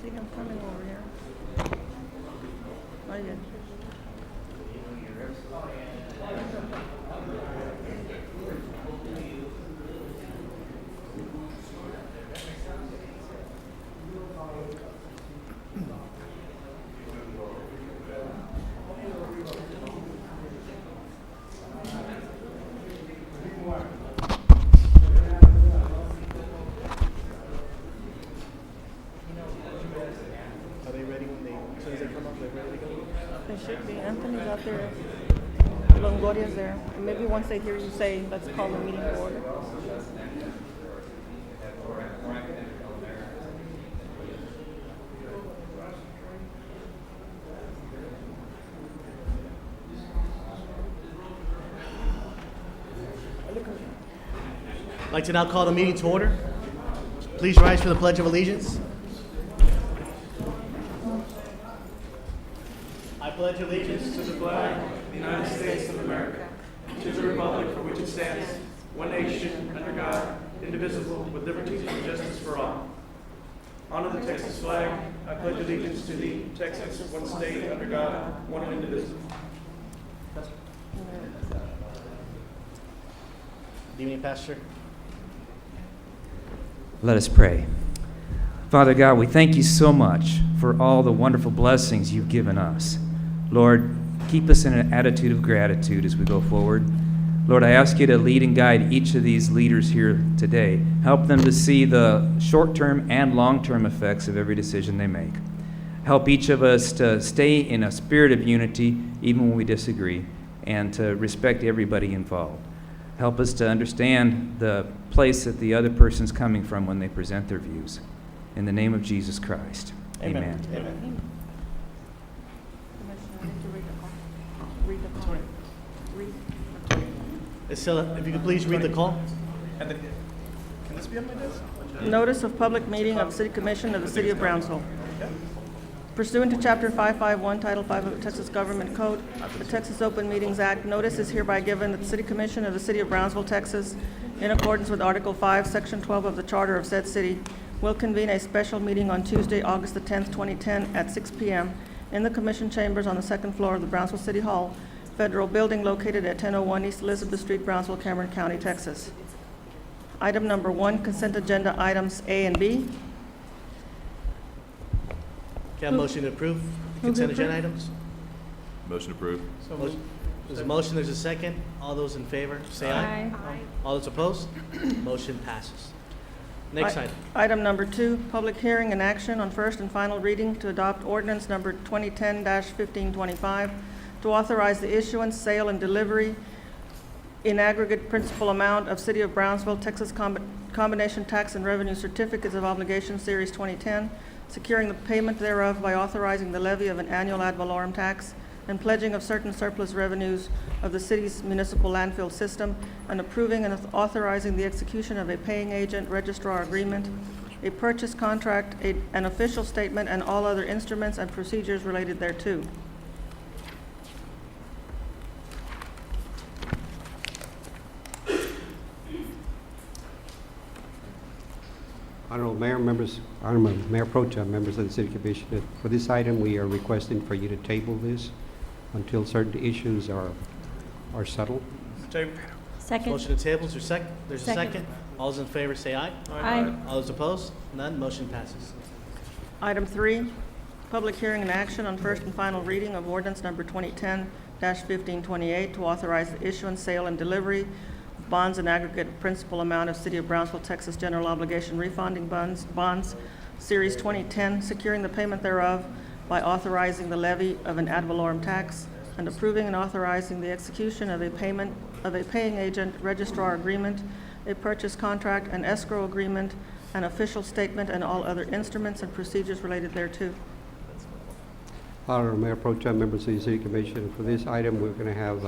see him coming over here. Not yet. Are they ready as soon as they come up, they're ready to go? They should be. Anthony's out there. Longoria's there. And maybe once they hear you say, let's call the meeting to order. I'd like to now call the meeting to order. Please rise for the Pledge of Allegiance. I pledge allegiance To the flag of the United States of America, to the republic for which it stands, one nation, under God, indivisible, with liberty and justice for all. Honor the Texas flag. I pledge allegiance to thee, Texas, one state, under God, one indivisible. Good evening, Pastor. Let us pray. Father God, we thank you so much for all the wonderful blessings you've given us. Lord, keep us in an attitude of gratitude as we go forward. Lord, I ask you to lead and guide each of these leaders here today. Help them to see the short-term and long-term effects of every decision they make. Help each of us to stay in a spirit of unity even when we disagree, and to respect everybody involved. Help us to understand the place that the other person's coming from when they present their views. In the name of Jesus Christ, amen. Amen. Commissioner, I need to read the call. Read the call. Read. If you could please read the call. And can this be on my desk? Notice of public meeting of City Commission of the City of Brownsville. Pursuant to Chapter 551, Title 5 of the Texas Government Code, the Texas Open Meetings Act, notice is hereby given that the City Commission of the City of Brownsville, Texas, in accordance with Article 5, Section 12 of the Charter of said city, will convene a special meeting on Tuesday, August the 10th, 2010, at 6 p.m. in the Commission Chambers on the second floor of the Brownsville City Hall, Federal Building located at 1001 East Elizabeth Street, Brownsville, Cameron County, Texas. Item number 1, consent agenda items A and B. Can I have a motion to approve consent agenda items? Motion approved. Motion- There's a motion, there's a second. All those in favor, say aye. All those opposed? Motion passes. Next item. Item number 2, public hearing and action on first and final reading to adopt ordinance number 2010-1525 to authorize the issuance, sale, and delivery in aggregate principal amount of City of Brownsville, Texas Combination Tax and Revenue Certificates of Obligation Series 2010, securing the payment thereof by authorizing the levy of an annual ad valorem tax and pledging of certain surplus revenues of the city's municipal landfill system, and approving and authorizing the execution of a paying agent registrar agreement, a purchase contract, an official statement, and all other instruments and procedures related thereto. Honorable Mayor, members, Honorable Mayor Pro Tem, members of the City Commission, for this item, we are requesting for you to table this until certain issues are settled. Second. Motion to table, is there second? There's a Second. second. All those in favor, say aye. Aye. All those opposed? None. Motion passes. Item 3, public hearing and action on first and final reading of ordinance number 2010-1528 to authorize the issuance, sale, and delivery of bonds in aggregate principal amount of City of Brownsville, Texas general obligation refunding bonds, Series 2010, securing the payment thereof by authorizing the levy of an ad valorem tax and approving and authorizing the execution of a paying agent registrar agreement, a purchase contract, an escrow agreement, an official statement, and all other instruments and procedures related thereto. Honorable Mayor Pro Tem, members of the City Commission, for this item, we're going to have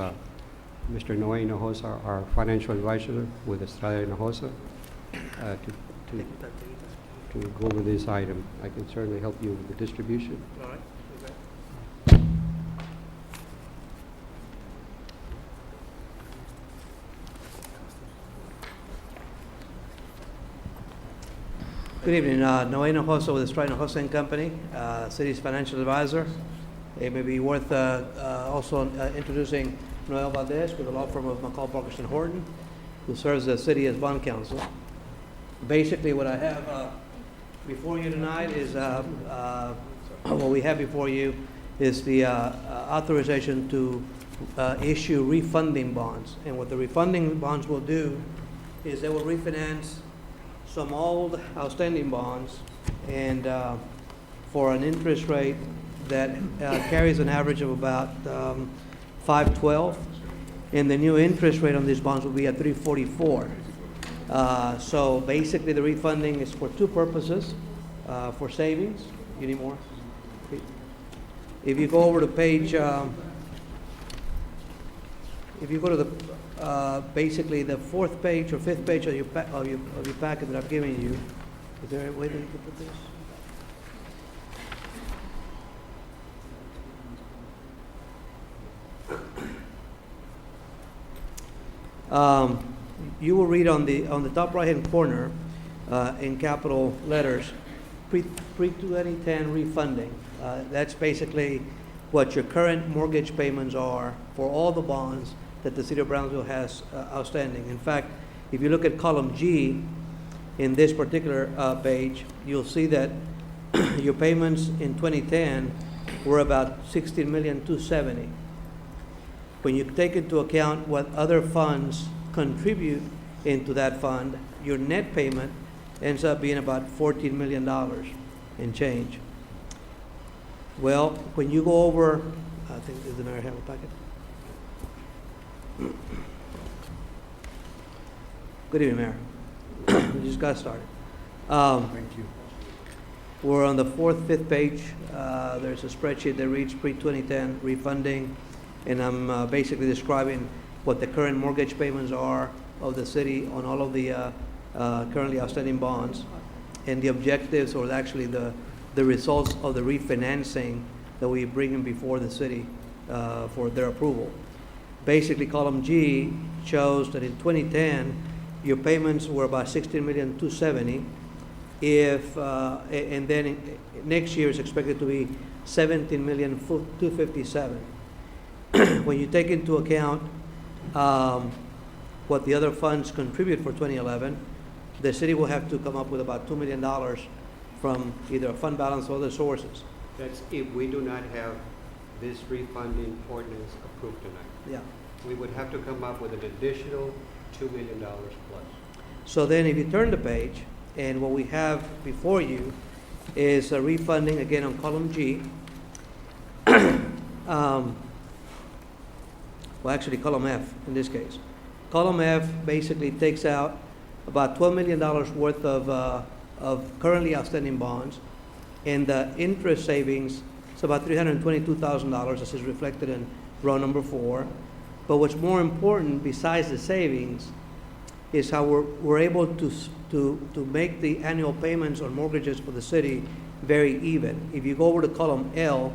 Mr. Noe Hinojosa, our financial advisor with Estrada Hinojosa, to go over this item. I can certainly help you with the distribution. All right. Good evening, Noé Hinojosa with the Strider Hinojosa and Company, city's financial advisor. It may be worth also introducing Noel Valdez with the law firm of McCall, Parkerson, Horton, who serves the city as bond counsel. Basically, what I have before you tonight is what we have before you is the authorization to issue refunding bonds. And what the refunding bonds will do is they will refinance some old outstanding bonds and for an interest rate that carries an average of about 5.12, and the new interest rate on these bonds will be at 3.44. So basically, the refunding is for two purposes: for savings. You need more? If you go over to page, if you go to the basically the fourth page or fifth page of your packet that I've given you, is there a way that you can put this? You will read on the top right-hand corner in capital letters, pre-2010 refunding. That's basically what your current mortgage payments are for all the bonds that the city of Brownsville has outstanding. In fact, if you look at column G in this particular page, you'll see that your payments in 2010 were about $16,270,000. When you take into account what other funds contribute into that fund, your net payment ends up being about $14 million in change. Well, when you go over, I think, does the mayor have a packet? Good evening, Mayor. We just got started. Thank you. We're on the fourth, fifth page. There's a spreadsheet that reads pre-2010 refunding, and I'm basically describing what the current mortgage payments are of the city on all of the currently outstanding bonds, and the objectives, or actually the results of the refinancing that we bring in before the city for their approval. Basically, column G shows that in 2010, your payments were about $16,270,000. And then next year is expected to be $17,257,000. When you take into account what the other funds contribute for 2011, the city will have to come up with about $2 million from either a fund balance or other sources. That's if we do not have this refunding ordinance approved tonight. Yeah. We would have to come up with an additional $2 million plus. So then if you turn the page, and what we have before you is a refunding, again, on column G. Well, actually, column F in this case. Column F basically takes out about $12 million worth of currently outstanding bonds, and the interest savings is about $322,000, as is reflected in row number 4. But what's more important, besides the savings, is how we're able to make the annual payments on mortgages for the city very even. If you go over to column L,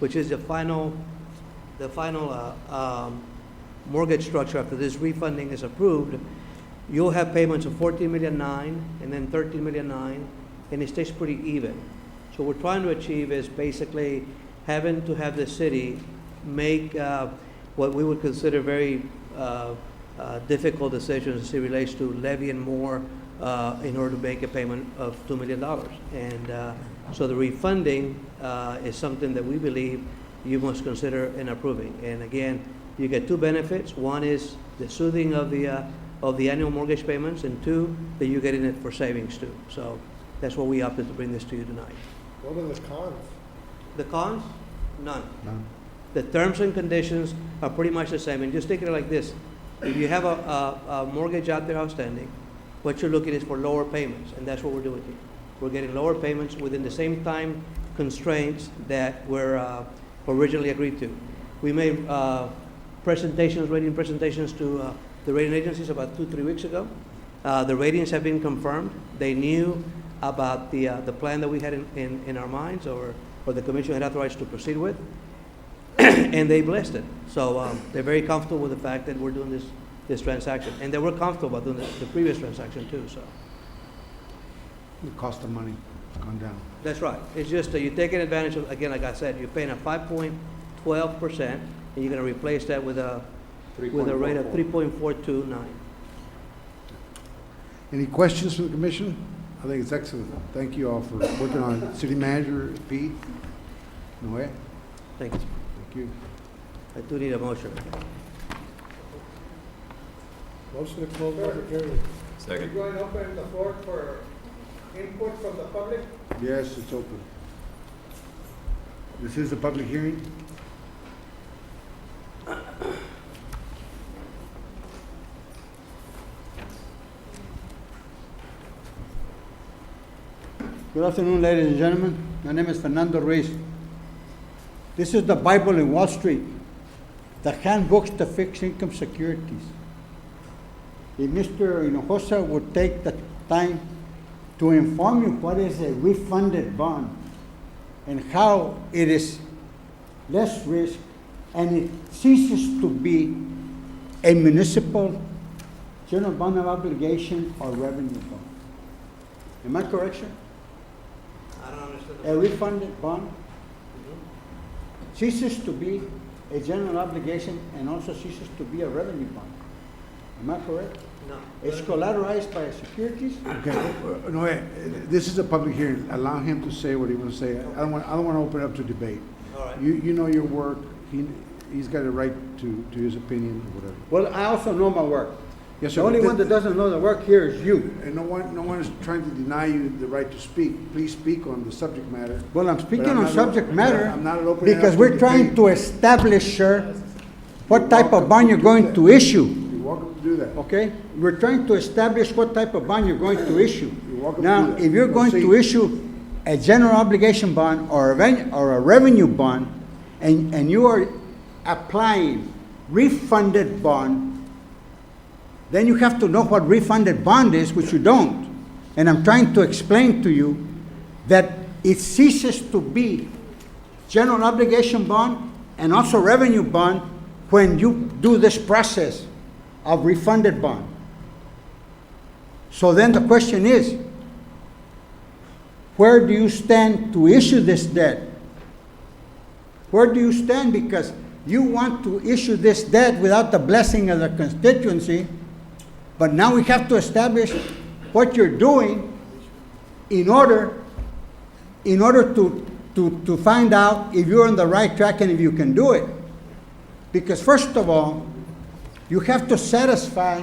which is the final mortgage structure after this refunding is approved, you'll have payments of $14,000,009 and then $13,000,009, and it stays pretty even. So what we're trying to achieve is basically having to have the city make what we would consider very difficult decisions as it relates to levying more in order to make a payment of $2 million. And so the refunding is something that we believe you must consider in approving. And again, you get two benefits. One is the soothing of the annual mortgage payments, and two, that you're getting it for savings too. So that's why we opted to bring this to you tonight. What are the cons? The cons? None. None. The terms and conditions are pretty much the same. And just think of it like this. If you have a mortgage out there outstanding, what you're looking is for lower payments, and that's what we're doing here. We're getting lower payments within the same time constraints that were originally agreed to. We made rating presentations to the rating agencies about 2-3 weeks ago. The ratings have been confirmed. They knew about the plan that we had in our minds, or the commission had authorized to proceed with, and they blessed it. So they're very comfortable with the fact that we're doing this transaction, and they were comfortable about doing the previous transaction too. So the cost of money has gone down. That's right. It's just that you're taking advantage of, again, like I said, you're paying a 5.12%, and you're gonna replace that with a rate of 3.429. Any questions from the commission? I think it's excellent. Thank you all for working on it. City Manager, Pete, Noé, Thank you. thank you. I do need a motion. Motion to close public hearing. Second. Going to open the floor for input from the public? Yes, it's open. This is a public hearing? Good afternoon, ladies and gentlemen. My name is Fernando Ruiz. This is the Bible in Wall Street, the handbooks to fixed income securities. If Mr. Hinojosa would take the time to inform you what is a refunded bond and how it is less risk and it ceases to be a municipal general bond of obligation or revenue bond. Am I correct, sir? I don't understand. A refunded bond ceases to be a general obligation and also ceases to be a revenue bond. Am I correct? No. It's collateralized by securities. Okay, Noé, this is a public hearing. Allow him to say what he wants to say. I don't want to open it up to debate. All right. You know your work. He's got a right to his opinion or whatever. Well, I also know my work. Yes, The sir. only but one that doesn't know the work here is you. And no one is trying to deny you the right to speak. Please speak on the subject matter. Well, I'm But speaking I'm on not- subject matter I'm not opening it because up to we're trying debate. to establish, sir, what type of bond you're going to issue. You're welcome to do that. Okay? We're trying to establish what type of bond you're going to issue. You're welcome to Now, do that. if you're going to Proceed. issue a general obligation bond or a revenue bond, and you are applying refunded bond, then you have to know what refunded bond is, which you don't. And I'm trying to explain to you that it ceases to be general obligation bond and also revenue bond when you do this process of refunded bond. So then the question is, where do you stand to issue this debt? Where do you stand? Because you want to issue this debt without the blessing of the constituency, but now we have to establish what you're doing in order to find out if you're on the right track and if you can do it. Because first of all, you have to satisfy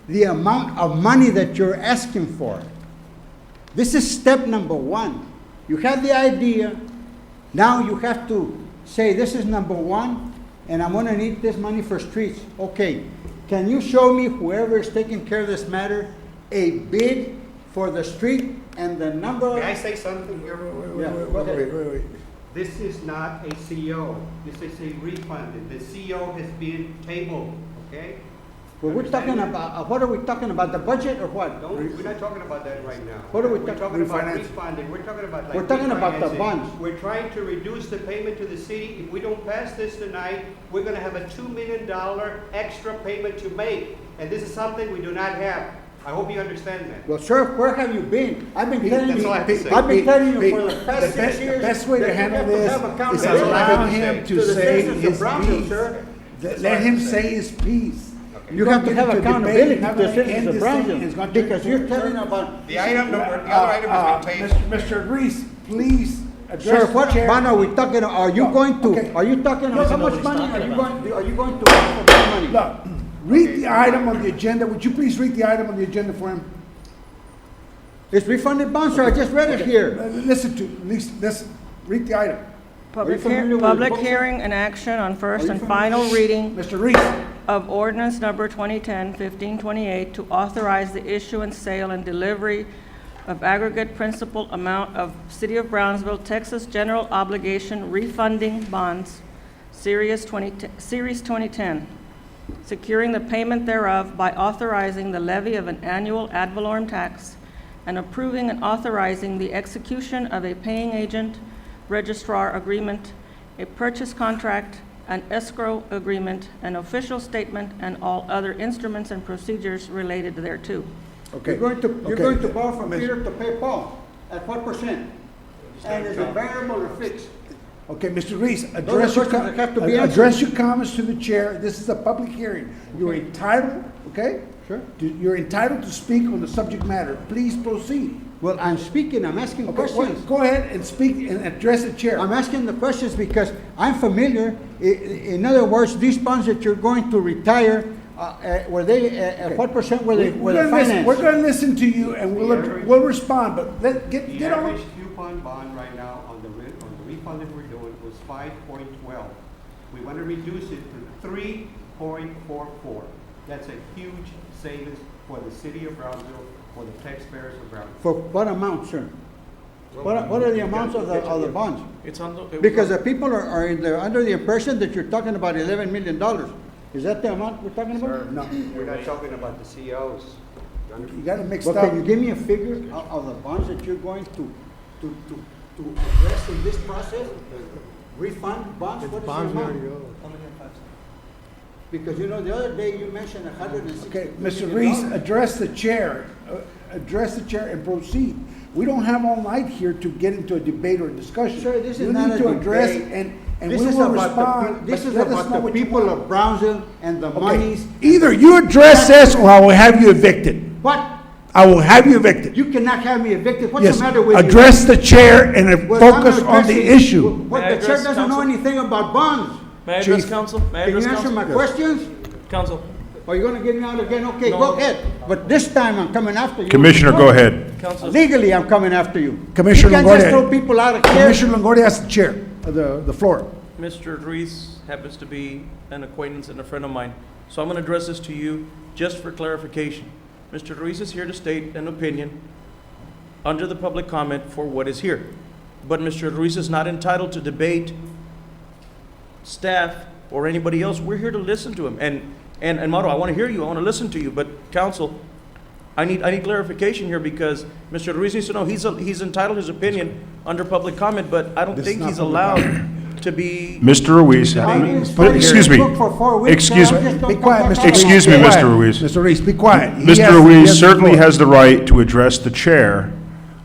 the amount of money that you're asking for. This is step number one. You have the idea, now you have to say, this is number one, and I'm gonna need this money for streets. Okay, can you show me, whoever is taking care of this matter, a bid for the street and the number of... May I say something here? Yeah, go ahead. Wait. This is not a CO. This is a refund. The CO has been tabled, okay? Well, we're talking about, what are we talking about, the budget or what? We're not talking about that right now. What are we We're talking- talking about Refinancing. refunding. We're talking about like We're talking about the refinancing. bonds. We're trying to reduce the payment to the city. If we don't pass this tonight, we're gonna have a $2 million extra payment to make. And this is something we do not have. I hope you understand that. Well, sir, where have you been? I've been telling that's you, all I have to say. I've been telling you Pete, for the past 6 years. The best way to that you handle have to this have is accountability allow him to to the say citizens of his Brownsville, piece. sir. Let him say his piece. You have to have accountability to the citizens of It's Brownsville, going to because you're telling about. The other item has been tabled. Mr. Reese, please address Sir, the what chair. bond are we talking, are you No, going to, okay. are you talking, He doesn't how know much what he's money talking are you going to ask for that money? Look, read the item on the agenda. Would you please read the item on the agenda for him? It's refunded bonds, sir, I just read it here. Listen to, at least, listen, read the item. Public familiar with public books? hearing and action on first Are you and familiar? final reading Mr. Reese, of ordinance number 2010-1528 to authorize the issuance, sale, and delivery of aggregate principal amount of City of Brownsville, Texas general obligation refunding bonds, Series 2010, securing the payment thereof by authorizing the levy of an annual ad valorem tax and approving and authorizing the execution of a paying agent registrar agreement, a purchase contract, an escrow agreement, an official statement, and all other instruments and procedures related thereto. Okay. You're Okay. going to borrow from Miss- Peter to pay Paul. At what percent? And is it variable or fixed? Okay, Mr. Reese, Those are address your, questions that have to be address your comments to the chair. This is a public hearing. You're Okay. entitled, okay? Sure. You're entitled to speak on the subject matter. Please proceed. Well, I'm speaking, I'm asking Okay, questions. go ahead and speak and address the chair. I'm asking the questions because I'm familiar. In other words, these bonds that you're going to retire, were they, at what percent were they financed? We're gonna listen to you and we'll respond, but get The on. average coupon bond right now on the refund that we're doing was 5.12. We want to reduce it to 3.44. That's a huge savings for the city of Brownsville, for the taxpayers of Brownsville. For what amount, sir? What are the amounts of the bonds? It's on the. Because the people are under the impression that you're talking about $11 million. Is that the amount we're talking about? Sir, no, we're not talking about the COs. You got it mixed But up. can you give me a figure of the bonds that you're going to address in this process? Refund bonds, what is the amount? Because you know, the other day you mentioned $160 Okay, million. Mr. Reese, address the chair. Address the chair and proceed. We don't have all night here to get into a debate or a discussion. Sir, this is You not need a to address debate. and This we is will about respond. this but is let us know about the what you people want. of Brownsville and the Okay. monies. Either you address this or I will have you evicted. What? I will have you evicted. You cannot have me evicted. What's Yes, the matter with you? address the chair and Well, I'm focus on the addressing- issue. What, May I the chair address doesn't know counsel? anything about bonds. May I address Chief. council? May I Can you address answer council? my questions? Council, Or are you gonna get me out again? Okay, No. go ahead. But this time I'm coming after you. Commissioner, go ahead. council. Legally, I'm coming after you. Commissioner You can't just Longoria. throw people out of here. Commissioner Longoria has the chair, the floor. Mr. Ruiz happens to be an acquaintance and a friend of mine, so I'm going to address this to you just for clarification. Mr. Ruiz is here to state an opinion under the public comment for what is here. But Mr. Ruiz is not entitled to debate staff or anybody else. We're here to listen to him. And Mauro, I want to hear you. I want to listen to you. But council, I need clarification here because Mr. Ruiz needs to know he's entitled to his opinion under public comment, but I don't This is think not he's public allowed to be. Mr. Ruiz, I've been but studying excuse this me, book for 4 weeks, excuse and I me. just don't Be quiet, come Mr. back Reese. Excuse me, Be Mr. quiet. Ruiz. Mr. Reese, be quiet. He Mr. has the Ruiz certainly floor. has the right to address the chair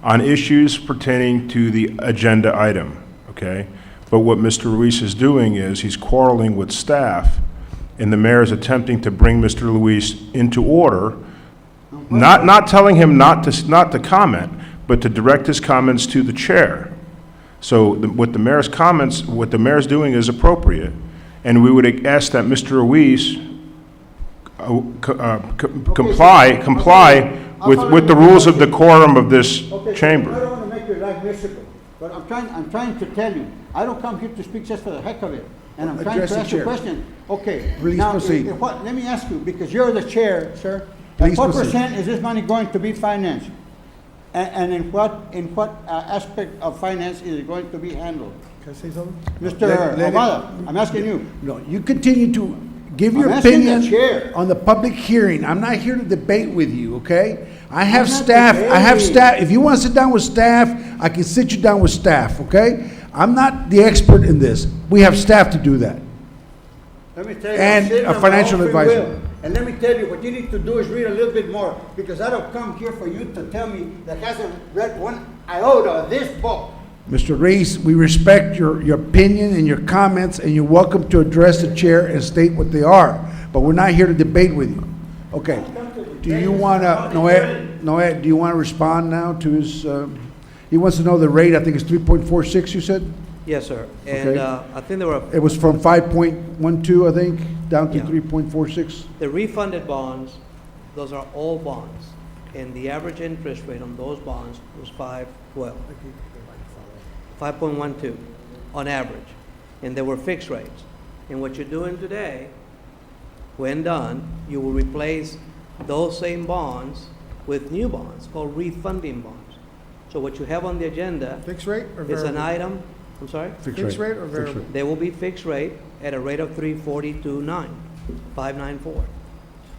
on issues pertaining to the agenda item, okay? But what Mr. Ruiz is doing is he's quarreling with staff, and the mayor is attempting to bring Mr. Ruiz into order, not telling him not to comment, but to direct his comments to the chair. So what the mayor's doing is appropriate, and we would ask that Mr. Ruiz comply with the rules of decorum of this Okay, so I chamber. don't want to make your life miserable, but I'm trying to tell you, I don't come here to speak just for the heck of it. And I'm trying Address to the ask you a chair. question. Okay. Please now, proceed. Let me ask you, because you're the chair, sir. Please At what proceed. percent is this money going to be financed? And in what aspect of finance is it going to be handled? Can I say something? Mr. Let it- Ahumada, I'm asking you. No, you continue to give your I'm asking the opinion chair. on the public hearing. I'm not here to debate with you, okay? I have I'm not staff, debating. if you want to sit down with staff, I can sit you down with staff, okay? I'm not the expert in this. We have staff to do that. Let me tell you, And I'm sitting a on my financial own free advisor. will. And let me tell you, what you need to do is read a little bit more, because I don't come here for you to tell me that hasn't read one iota of this book. Mr. Reese, we respect your opinion and your comments, and you're welcome to address the chair and state what they are, but we're not here to debate with you. Okay. Do you want to, Noed, do you want to respond now to his, he wants to know the rate, I think it's 3.46, you said? Yes, sir. And Okay. I think there were, It was from 5.12, I think, down to Yeah. 3.46. the refunded bonds, those are all bonds. And the average interest rate on those bonds was 5.12. 5.12 on average. And they were fixed rates. And what you're doing today, when done, you will replace those same bonds with new bonds called refunding bonds. So what you have on the agenda Fixed rate or is an item, I'm sorry? Fixed rate or variable? They will be fixed rate at a rate of 3.42.9, 594.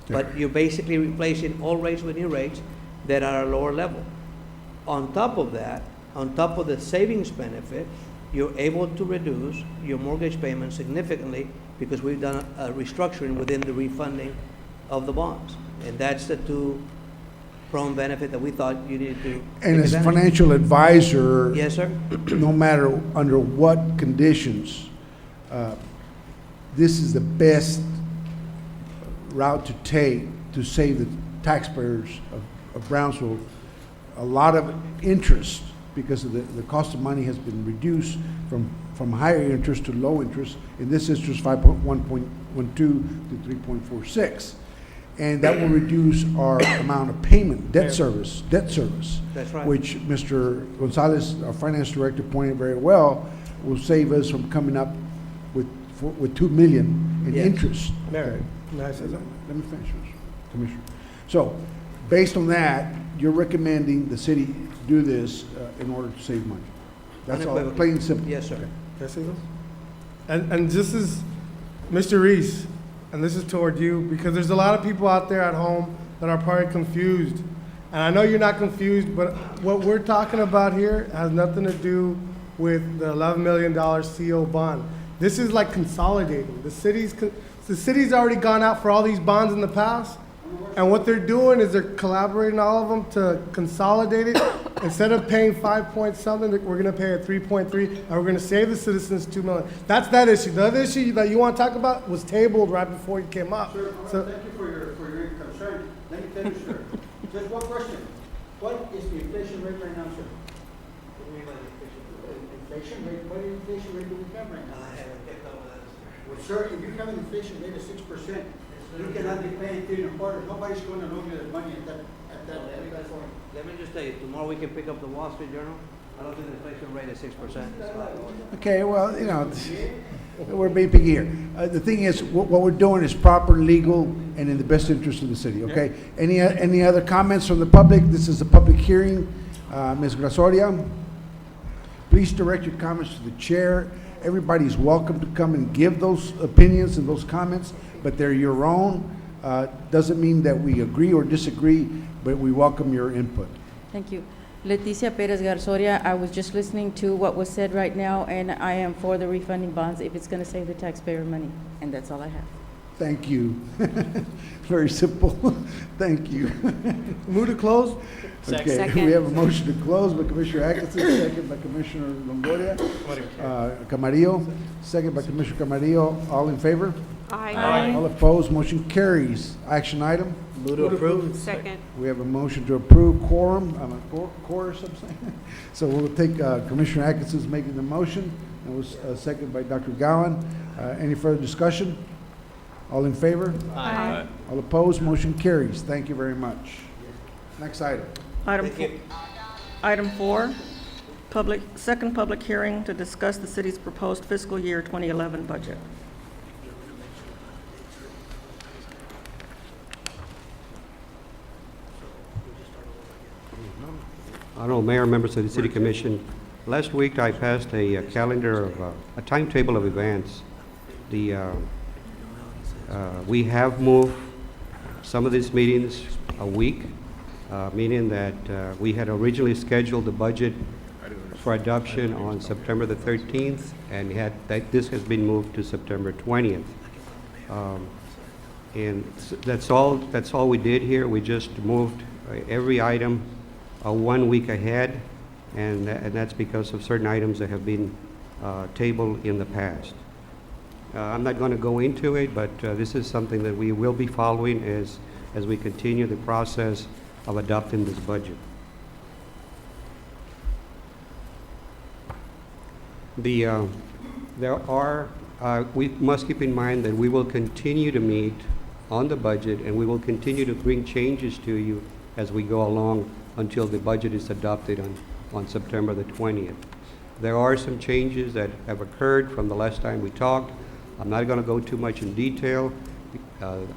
But you're basically replacing all rates with new rates that are at a lower level. On top of that, on top of the savings benefit, you're able to reduce your mortgage payment significantly because we've done a restructuring within the refunding of the bonds. And that's the two pro benefit that we thought you needed to. And take as advantage of. financial advisor, Yes, sir. no matter under what conditions, uh, this is the best route to take to save the taxpayers of Brownsville a lot of interest, because of the cost of money has been reduced from higher interest to low interest. In this instance, 5.1.12 to 3.46. And that will reduce our amount of payment, debt service. That's right. Which Mr. Gonzalez, our finance director, pointed very well, will save us from coming up with 2 million in Yes. interest. Mayor, Okay. may I say something? Let me finish, Commissioner. So, based on that, you're recommending the city do this in order to save money. That's all, Unequivocally. plain and simple. Yes, sir. Okay. Can I say something? And this is, Mr. Reese, and this is toward you, because there's a lot of people out there at home that are probably confused. And I know you're not confused, but what we're talking about here has nothing to do with the $11 million CO bond. This is like consolidating. The city's already gone out for all these bonds in the past, and what they're doing is they're collaborating all of them to consolidate it. Instead of paying 5 point something, we're gonna pay at 3.3, and we're gonna save the citizens $2 million. That's that issue. The other issue that you want to talk about was tabled right before you came up. Sir, So, thank you for your concern. Let me tell you, sir, just one question. What is the inflation rate right now, sir? Inflation rate, what inflation rate do we have right now? Well, sir, if you have an inflation rate of 6%, you cannot be paying 3.25. Nobody's going to loan you the money at that point. Let me just tell you, tomorrow we can pick up the Wall Street Journal. I don't think the inflation rate is 6%. Okay, well, you know, we're being picky here. The thing is, what we're doing is proper, legal, and in the best interest of the city, okay? Any other comments from the public? This is a public hearing. Ms. Grasoria, please direct your comments to the chair. Everybody's welcome to come and give those opinions and those comments, but they're your own. Doesn't mean that we agree or disagree, but we welcome your input. Thank you. Leticia Perez Garzoria, I was just listening to what was said right now, and I am for the refunding bonds if it's going to save the taxpayer money, and that's all I have. Thank you. Very simple. Thank you. move to close? Okay, Second. we have a motion to close by Commissioner Atkinson, second by Commissioner Longoria. Camarillo, second by Commissioner Camarillo. All in favor? Aye. All opposed? Motion carries. Action item. Move to approve. Second. We have a motion to approve quorum, chorus, I'm saying. So we'll take Commissioner Atkinson's making the motion, and was seconded by Dr. Gowan. Any further discussion? All in favor? Aye. All opposed? Motion carries. Thank you very much. Next item. Item 4, second public hearing to discuss the city's proposed fiscal year 2011 budget. Honorable Mayor, members of the City Commission, last week I passed a calendar of, a timetable of events. We have moved some of these meetings a week, meaning that we had originally scheduled the budget for adoption on September the 13th, and this has been moved to September 20th. And that's all we did here. We just moved every item 1 week ahead, and that's because of certain items that have been tabled in the past. I'm not going to go into it, but this is something that we will be following as we continue the process of adopting this budget. We must keep in mind that we will continue to meet on the budget, and we will continue to bring changes to you as we go along until the budget is adopted on September the 20th. There are some changes that have occurred from the last time we talked. I'm not going to go too much in detail.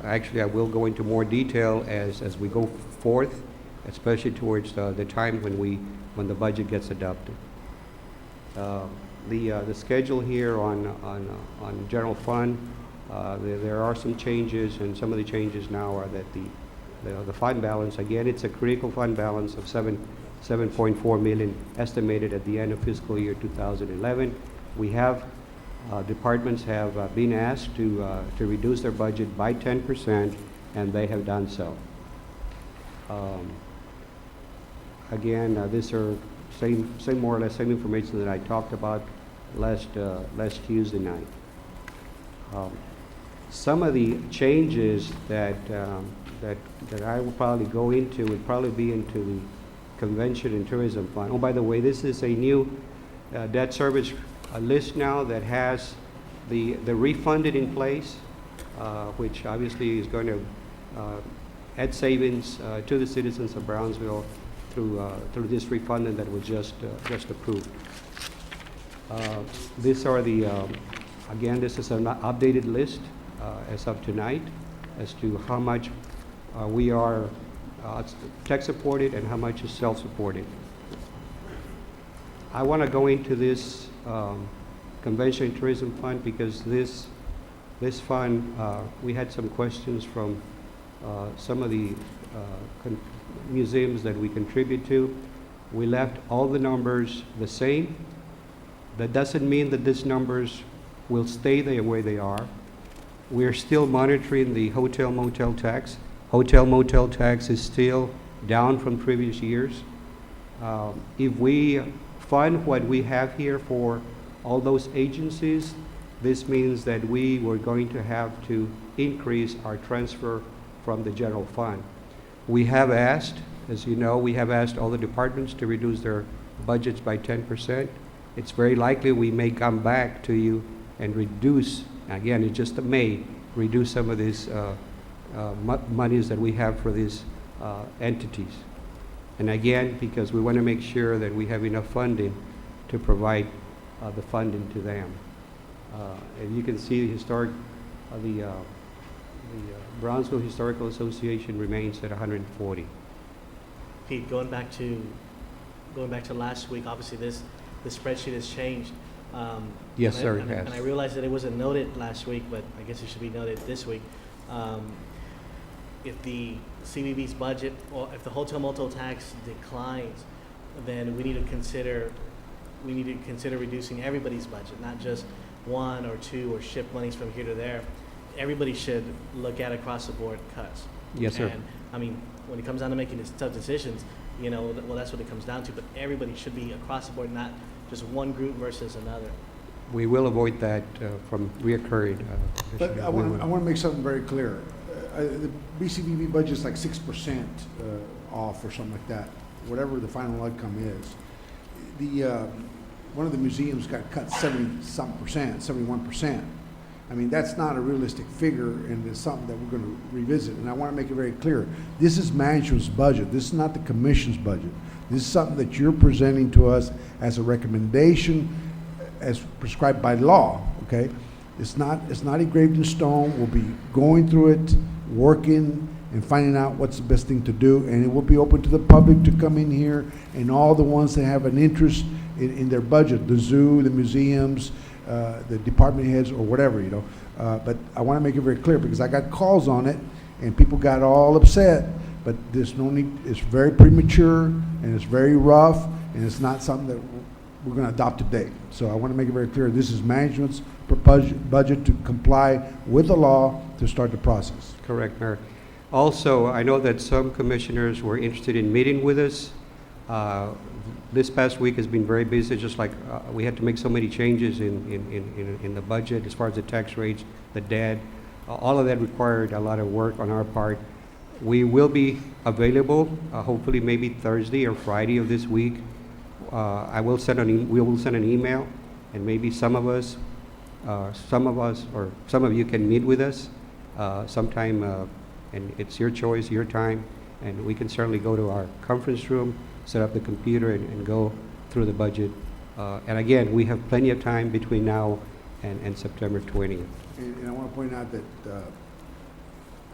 Actually, I will go into more detail as we go forth, especially towards the time when the budget gets adopted. The schedule here on general fund, there are some changes, and some of the changes now are that the fund balance, again, it's a critical fund balance of 7.4 million estimated at the end of fiscal year 2011. We have departments have been asked to reduce their budget by 10%, and they have done so. Again, these are same more or less same information that I talked about last Tuesday night. Some of the changes that I will probably go into would probably be into the Convention and Tourism Fund. Oh, by the way, this is a new debt service list now that has the refunded in place, which obviously is going to add savings to the citizens of Brownsville through this refunding that was just approved. These are the again, this is an updated list as of tonight as to how much we are tech-supported and how much is self-supported. I want to go into this Convention and Tourism Fund because this fund, we had some questions from some of the museums that we contribute to. We left all the numbers the same. That doesn't mean that these numbers will stay the way they are. We're still monitoring the hotel motel tax. Hotel motel tax is still down from previous years. If we fund what we have here for all those agencies, this means that we were going to have to increase our transfer from the general fund. We have asked, as you know, we have asked all the departments to reduce their budgets by 10%. It's very likely we may come back to you and reduce, again, it's just a may, reduce some of these monies that we have for these entities. And again, because we want to make sure that we have enough funding to provide the funding to them. And you can see the Brownsville Historical Association remains at 140. Pete, going back to last week, obviously this spreadsheet has changed. Yes, sir, it has. And I realized that it wasn't noted last week, but I guess it should be noted this week. If the CVB's budget, or if the hotel motel tax declines, then we need to consider reducing everybody's budget, not just one or two or shift monies from here to there. Everybody should look at across the board cuts. Yes, sir. And I mean, when it comes down to making these tough decisions, well, that's what it comes down to. But everybody should be across the board, not just one group versus another. We will avoid that from reoccurring. But I want to make something very clear. The BCBB budget is like 6% off or something like that, whatever the final outcome is. One of the museums got cut 70-some%, 71%. I mean, that's not a realistic figure, and it's something that we're going to revisit. And I want to make it very clear. This is management's budget. This is not the commission's budget. This is something that you're presenting to us as a recommendation as prescribed by law, okay? It's not engraved in stone. We'll be going through it, working, and finding out what's the best thing to do, and it will be open to the public to come in here, and all the ones that have an interest in their budget, the zoo, the museums, the department heads, or whatever, But I want to make it very clear, because I got calls on it, and people got all upset, but there's no need. It's very premature, and it's very rough, and it's not something that we're going to adopt today. So I want to make it very clear, this is management's budget to comply with the law to start the process. Correct, Mayor. Also, I know that some commissioners were interested in meeting with us. This past week has been very busy, just like we had to make so many changes in the budget as far as the tax rates, the debt. All of that required a lot of work on our part. We will be available, hopefully maybe Thursday or Friday of this week. we will send an email, and maybe some of us, or some of you can meet with us sometime, and it's your choice, your time, and we can certainly go to our conference room, set up the computer, and go through the budget. And again, we have plenty of time between now and September 20th. And I want to point out that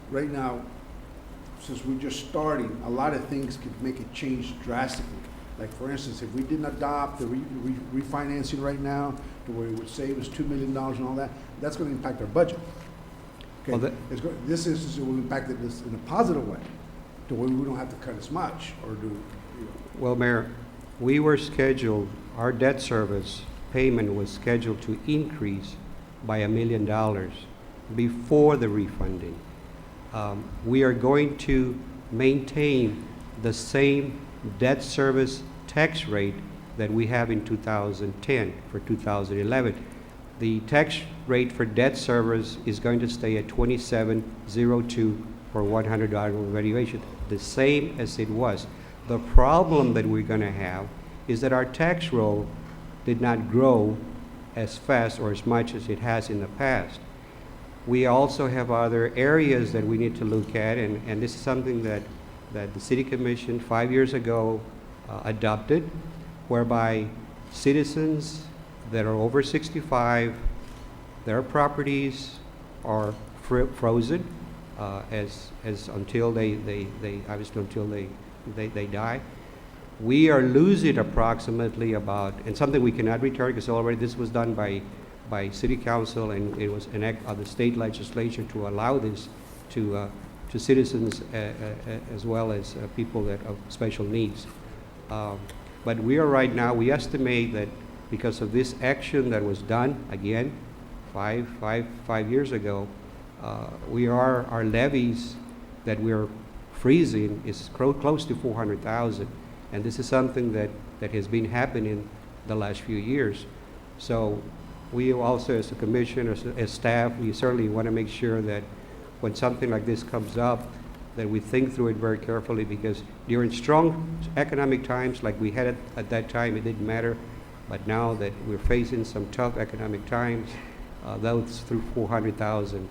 right now, since we're just starting, a lot of things could make it change drastically. Like, for instance, if we didn't adopt the refinancing right now, to where it would save us $2 million and all that, that's going to impact our budget. Okay, Well, this will impact this in a positive way, to where we don't have to cut as much or do. Well, Mayor, we were scheduled, our debt service payment was scheduled to increase by $1 million before the refunding. We are going to maintain the same debt service tax rate that we have in 2010 for 2011. The tax rate for debt service is going to stay at 2702 for $100 valuation, the same as it was. The problem that we're going to have is that our tax roll did not grow as fast or as much as it has in the past. We also have other areas that we need to look at, and this is something that the City Commission 5 years ago adopted, whereby citizens that are over 65, their properties are frozen as until they obviously until they die. We are losing approximately about, and something we cannot return because already this was done by City Council, and it was an act of the state legislature to allow this to citizens as well as people that of special needs. But we are right now, we estimate that because of this action that was done, again, five years ago, our levies that we're freezing is close to 400,000. And this is something that has been happening the last few years. So we also, as a commission, as staff, we certainly want to make sure that when something like this comes up, that we think through it very carefully, because during strong economic times like we had at that time, it didn't matter. But now that we're facing some tough economic times, those through 400,000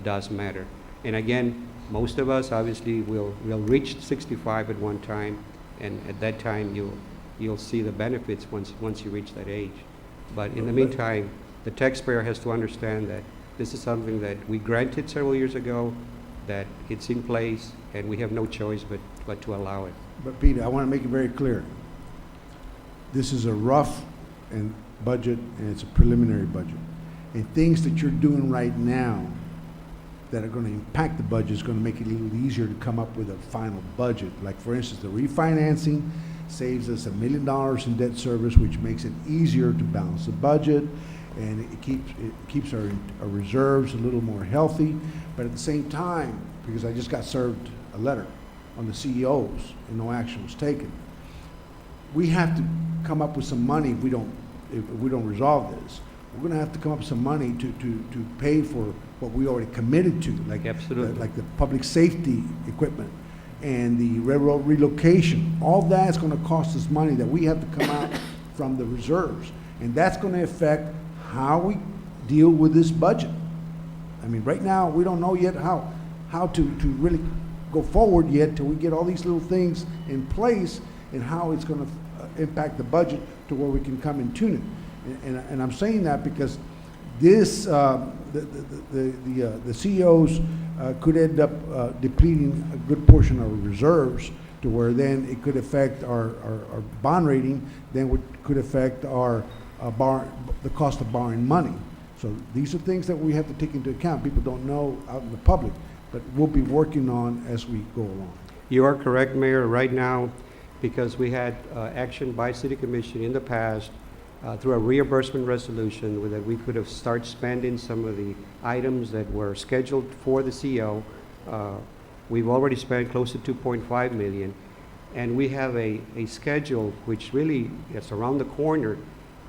does matter. And again, most of us obviously will reach 65 at one time, and at that time you'll see the benefits once you reach that age. But in the meantime, the taxpayer has to understand that this is something that we granted several years ago, that it's in place, and we have no choice but to allow it. But Peter, I want to make it very clear. This is a rough budget, and it's a preliminary budget. And things that you're doing right now that are going to impact the budget is going to make it a little easier to come up with a final budget. Like, for instance, the refinancing saves us $1 million in debt service, which makes it easier to balance the budget, and it keeps our reserves a little more healthy. But at the same time, because I just got served a letter on the CEOs and no action was taken, we have to come up with some money if we don't resolve this. We're going to have to come up with some money to pay for what we already committed to, like Absolutely. Like the public safety equipment and the railroad relocation. All that's going to cost us money that we have to come out from the reserves, and that's going to affect how we deal with this budget. I mean, right now we don't know yet how to really go forward yet till we get all these little things in place and how it's going to impact the budget to where we can come and tune it. And I'm saying that because this, the CEOs could end up depleting a good portion of our reserves, to where then it could affect our bond rating, then could affect our the cost of borrowing money. So these are things that we have to take into account. People don't know out in the public, but we'll be working on as we go along. You are correct, Mayor. Right now, because we had action by City Commission in the past through a reimbursement resolution that we could have started spending some of the items that were scheduled for the CEO. We've already spent close to $2.5 million, and we have a schedule which really is around the corner.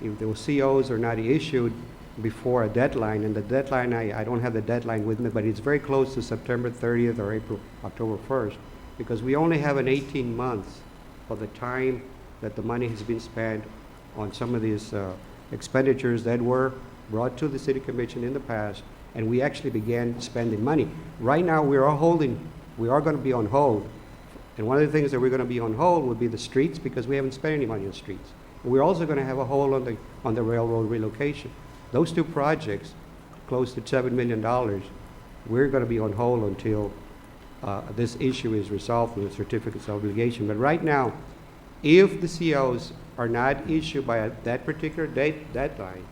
If those COs are not issued before a deadline, and the deadline, I don't have the deadline with me, but it's very close to September 30th or October 1st, because we only have an 18 months for the time that the money has been spent on some of these expenditures that were brought to the City Commission in the past, and we actually began spending money. Right now, we are going to be on hold, and one of the things that we're going to be on hold would be the streets, because we haven't spent any money on the streets. We're also going to have a hold on the railroad relocation. Those two projects, close to $7 million, we're going to be on hold until this issue is resolved with the certificates of obligation. But right now, if the COs are not issued by that particular deadline,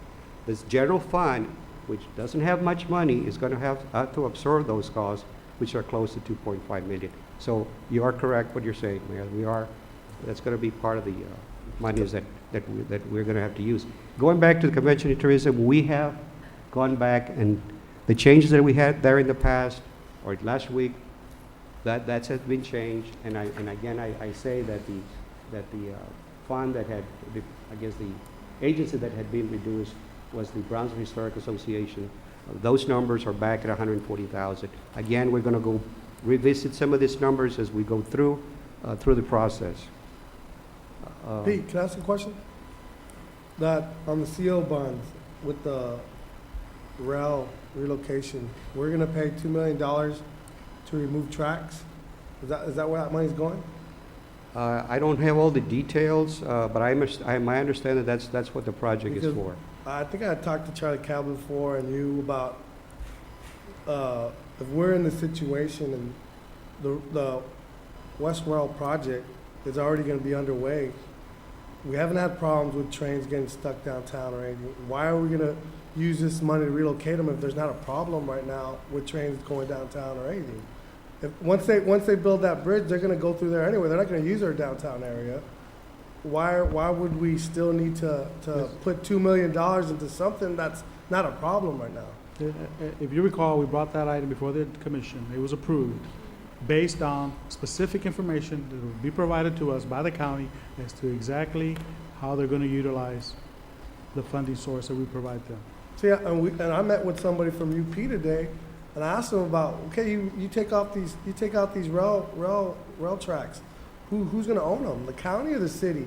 this general fund, which doesn't have much money, is going to have to absorb those costs, which are close to $2.5 million. So you are correct what you're saying, Mayor. That's going to be part of the monies that we're going to have to use. Going back to the Convention and Tourism, we have gone back, and the changes that we had there in the past, or last week, that has been changed. And again, I say that that the fund that had, I guess the agency that had been reduced was the Brownsville Historic Association. Those numbers are back at 140,000. Again, we're going to go revisit some of these numbers as we go through the process. Pete, can I ask a question? That on the CO bonds with the rail relocation, we're gonna pay $2 million to remove tracks? Is that where that money's going? I don't have all the details, but my understanding that's what the project is Because for. I think I talked to Charlie Calvin before and you about, if we're in the situation and the West Rail project is already gonna be underway, we haven't had problems with trains getting stuck downtown or anything. Why are we gonna use this money to relocate them if there's not a problem right now with trains going downtown or anything? Once they build that bridge, they're gonna go through there anyway. They're not gonna use our downtown area. Why would we still need to put $2 million into something that's not a problem right now? If you recall, we brought that item before the commission. It was approved based on specific information that would be provided to us by the county as to exactly how they're going to utilize the funding source that we provide them. So yeah, and I met with somebody from UP today, and I asked them about, okay, you take out these rail tracks. Who's going to own them? The county or the city?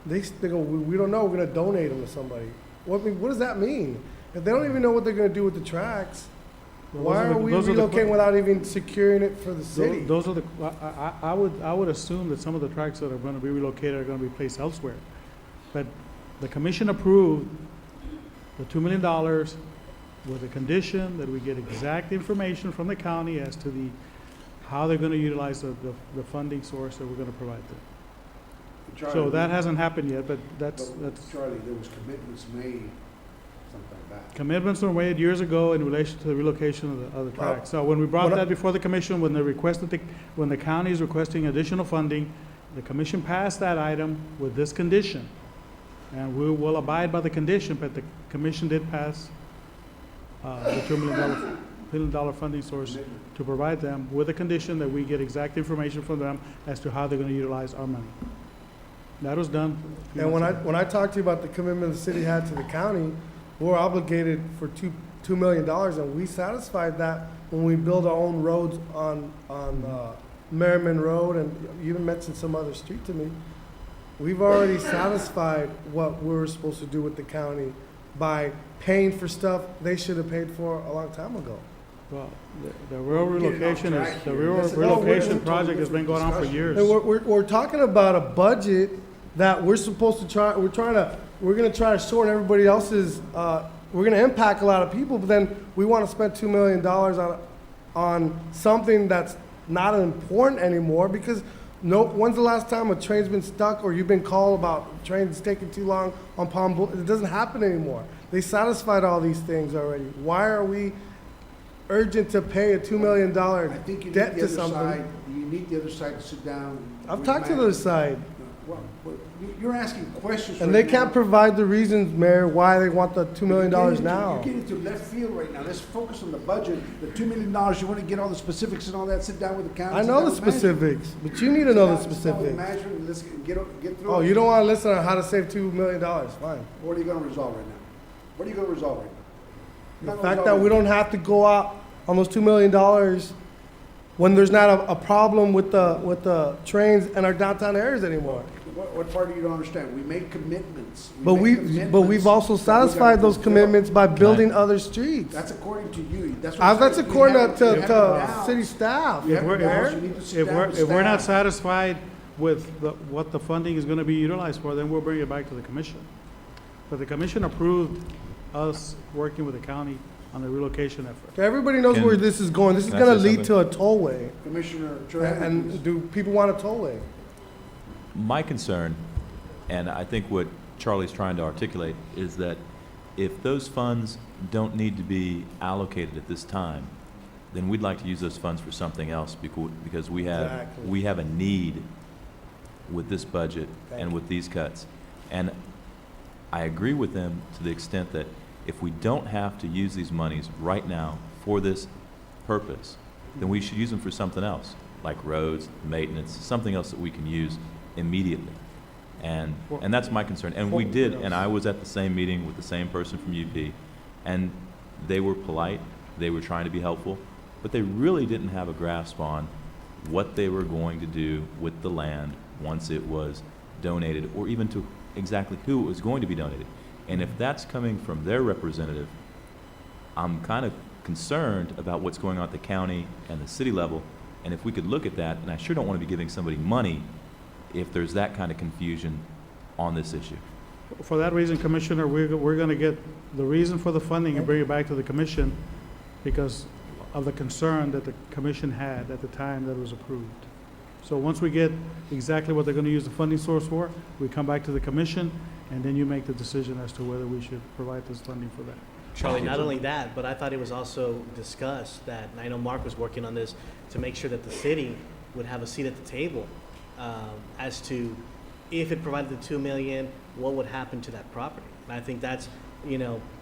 They go, we don't know. We're going to donate them to somebody. What does that mean? If they don't even know what they're going to do with the tracks, why are we relocating without even securing it for the city? Those are the, I would assume that some of the tracks that are going to be relocated are going to be placed elsewhere. But the commission approved the $2 million with a condition that we get exact information from the county as to how they're going to utilize the funding source that we're going to provide them. Charlie, So that hasn't happened yet, but that's Charlie, there was commitments made sometime back. commitments were made years ago in relation to the relocation of the tracks. So when we brought that before the commission, when the county is requesting additional funding, the commission passed that item with this condition. And we will abide by the condition, but the commission did pass the $2 million funding source to provide them with a condition that we get exact information from them as to how they're going to utilize our money. That was done. And when I talked to you about the commitment the city had to the county, we're obligated for $2 million, and we satisfied that when we build our own roads on Merriman Road, and you even mentioned some other street to me. We've already satisfied what we were supposed to do with the county by paying for stuff they should have paid for a long time ago. Well, the rural relocation project has been going on for years. And we're talking about a budget that we're supposed to try. We're going to try to shorten everybody else's. We're going to impact a lot of people, but then we want to spend $2 million on something that's not important anymore because. When's the last time a train's been stuck or you've been called about trains taking too long on Palm Boulevard? It doesn't happen anymore. They satisfied all these things already. Why are we urgent to pay a $2 million debt to somebody? You need the other side to sit down. I've talked to the other side. Well, you're asking questions. And they can't provide the reasons, Mayor, why they want the $2 million now. You're getting to left field right now. Let's focus on the budget. The $2 million, you want to get all the specifics and all that, sit down with the county. I know the specifics, but you need to know the specifics. Let's get through. Oh, you don't want to listen on how to save $2 million, fine. What are you going to resolve right now? What are you going to resolve right now? The fact that we don't have to go out on those $2 million when there's not a problem with the trains in our downtown areas anymore. What part do you don't understand? We made commitments. But we've also satified those commitments by building other streets. That's according to you. That's according to city staff. If we're not satisfied with what the funding is going to be utilized for, then we'll bring it back to the commission. But the commission approved us working with the county on the relocation effort. Everybody knows where this is going. This is going to lead to a tollway. Commissioner, and do people want a tollway? My concern, and I think what Charlie's trying to articulate, is that if those funds don't need to be allocated at this time, then we'd like to use those funds for something else because we have a need with this budget and with these cuts. And I agree with them to the extent that if we don't have to use these monies right now for this purpose, then we should use them for something else, like roads, maintenance, something else that we can use immediately. And that's my concern. And we did, and I was at the same meeting with the same person from UP, and they were polite, they were trying to be helpful, but they really didn't have a grasp on what they were going to do with the land once it was donated, or even to exactly who it was going to be donated. And if that's coming from their representative, I'm kind of concerned about what's going on at the county and the city level. And if we could look at that, and I sure don't want to be giving somebody money if there's that kind of confusion on this issue. For that reason, Commissioner, we're going to get the reason for the funding and bring it back to the commission because of the concern that the commission had at the time that it was approved. So once we get exactly what they're going to use the funding source for, we come back to the commission, and then you make the decision as to whether we should provide this funding for that. Charlie, not only that, but I thought it was also discussed that, and I know Mark was working on this, to make sure that the city would have a seat at the table as to if it provided the 2 million, what would happen to that property. And I think that's,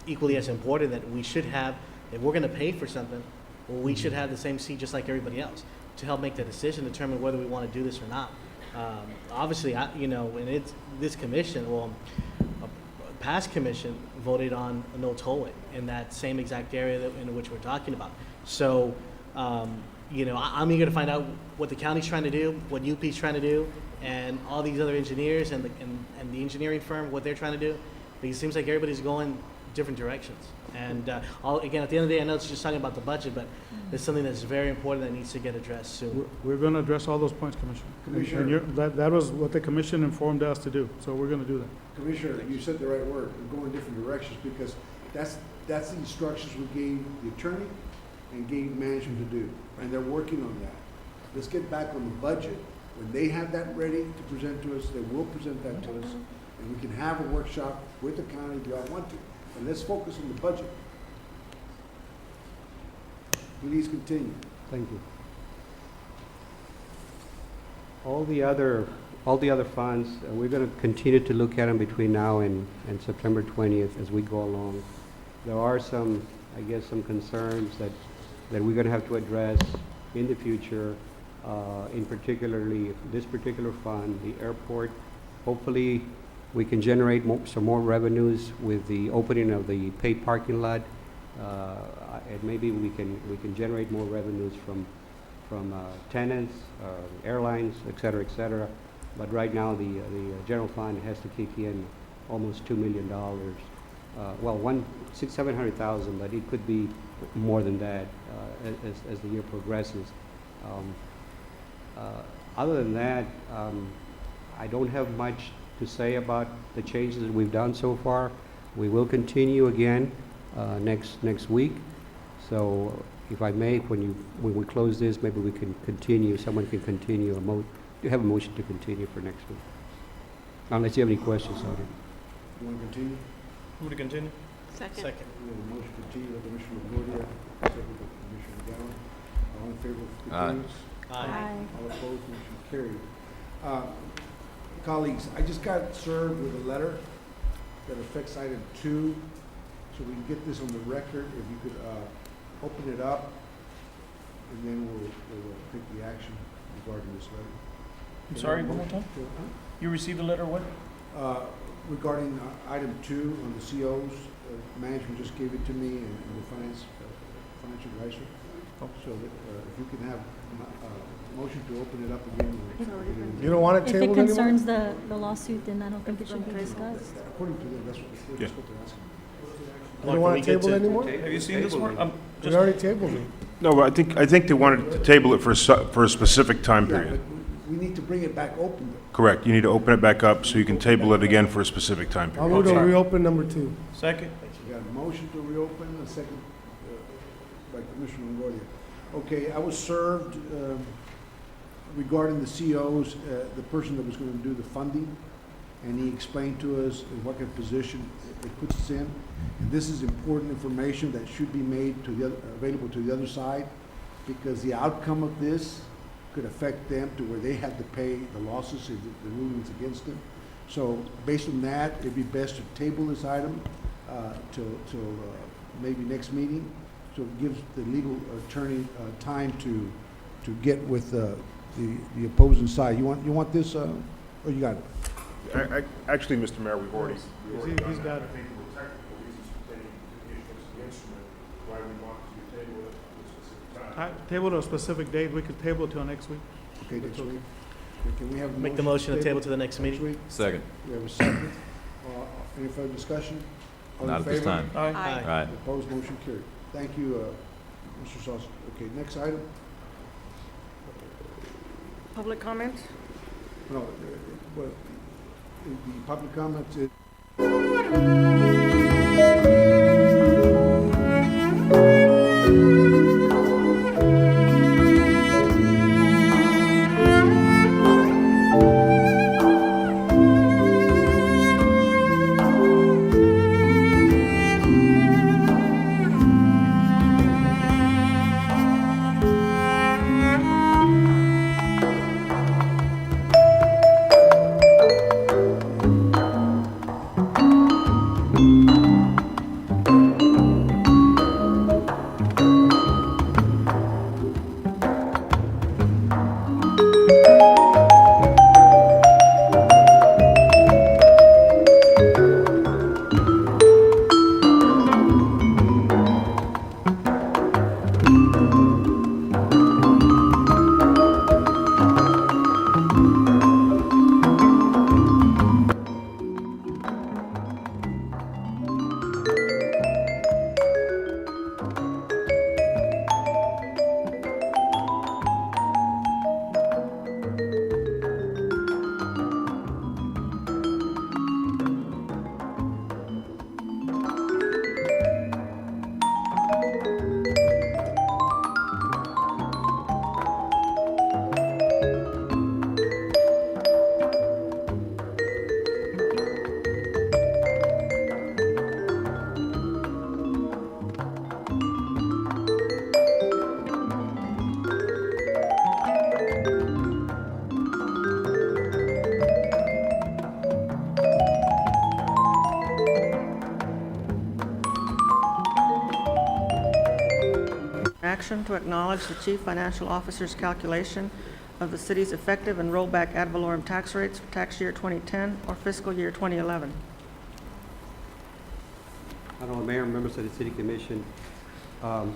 equally as important, that we should have, if we're gonna pay for something, well, we should have the same seat just like everybody else to help make the decision, determine whether we wanna do this or not. Obviously, and it's this commission, well, a past commission voted on a no tolling in that same exact area in which we're talking about. So, I'm eager to find out what the county's trying to do, what UP's trying to do, and all these other engineers and the engineering firm, what they're trying to do, because it seems like everybody's going different directions. And again, at the end of the day, I know it's just talking about the budget, but it's something that's very important that needs to get addressed soon. We're going to address all those points, Commissioner. Commissioner. And that was what the commission informed us to do, so we're going to do that. Commissioner, you said the right word, we're going different directions, because that's the instructions we gave the attorney and gave management to do, and they're working on that. Let's get back on the budget. When they have that ready to present to us, they will present that to us, and we can have a workshop with the county if y'all want to. But let's focus on the budget. Please continue. Thank you. All the other funds, we're going to continue to look at them between now and September 20th as we go along. There are some concerns that we're going to have to address in the future, in particularly this particular fund, the airport. Hopefully, we can generate some more revenues with the opening of the paid parking lot, and maybe we can generate more revenues from tenants, airlines, et cetera. But right now, the general fund has to kick in almost $2 million. Well, 700,000, but it could be more than that as the year progresses. Other than that, I don't have much to say about the changes that we've done so far. We will continue again next week. So if I may, when we close this, maybe we can continue, someone can continue, you have a motion to continue for next week. Unless you have any questions on it. You want to continue? Move to continue? Second. We have a motion to continue by Commissioner Gloria, second by Commissioner Gallo. All in favor of continuance? Aye. All opposed, motion carried. Colleagues, I just got served with a letter that affects item 2, so we can get this on the record. If you could open it up, and then we'll take the action regarding this letter. I'm sorry, one more time? You received a letter, what? Regarding item 2 on the COs, management just gave it to me and the financial advisor. Oh. So if you can have a motion to open it up again. You don't want it If tabled it anymore? concerns the lawsuit, then I don't think it should be discussed. According to them, that's what they're asking. You don't want it tabled anymore? Have you seen this one? We already tabled it. No, but I think they wanted to table it for a specific time Yeah, period. but we need to bring it back open. Correct. You need to open it back up so you can table it again for a specific time I'll period. move to reopen number 2. Second. We got a motion to reopen, a second by Commissioner Longoria. Okay, I was served regarding the COs, the person that was going to do the funding, and he explained to us in what kind of position it puts us in. And this is important information that should be made to the available to the other side, because the outcome of this could affect them to where they have to pay the losses if the rulings against them. So based on that, it'd be best to table this item till maybe next meeting. So it gives the legal attorney time to get with the opposing side. You want this, or you got it? Actually, Mr. Mayor, we've already He's done got that. it. I think for technical reasons pertaining to the issuance of the instrument, why we want to table it to a specific time. Table to a specific date, we could table till next week. Okay, next week. Can we have a Make the motion to table to the next meeting. week? Second. We have a second. Any further discussion? All in Not at this favor? time. Aye. Aye. Right. Opposed, motion carried. Thank you, Mr. Sosa. Okay, next item. Public comment? No, well, the public comments is. Action to acknowledge the Chief Financial Officer's calculation of the city's effective and rollback ad valorem tax rates for tax year 2010 or fiscal year 2011. Honorable Mayor and members of the City Commission, I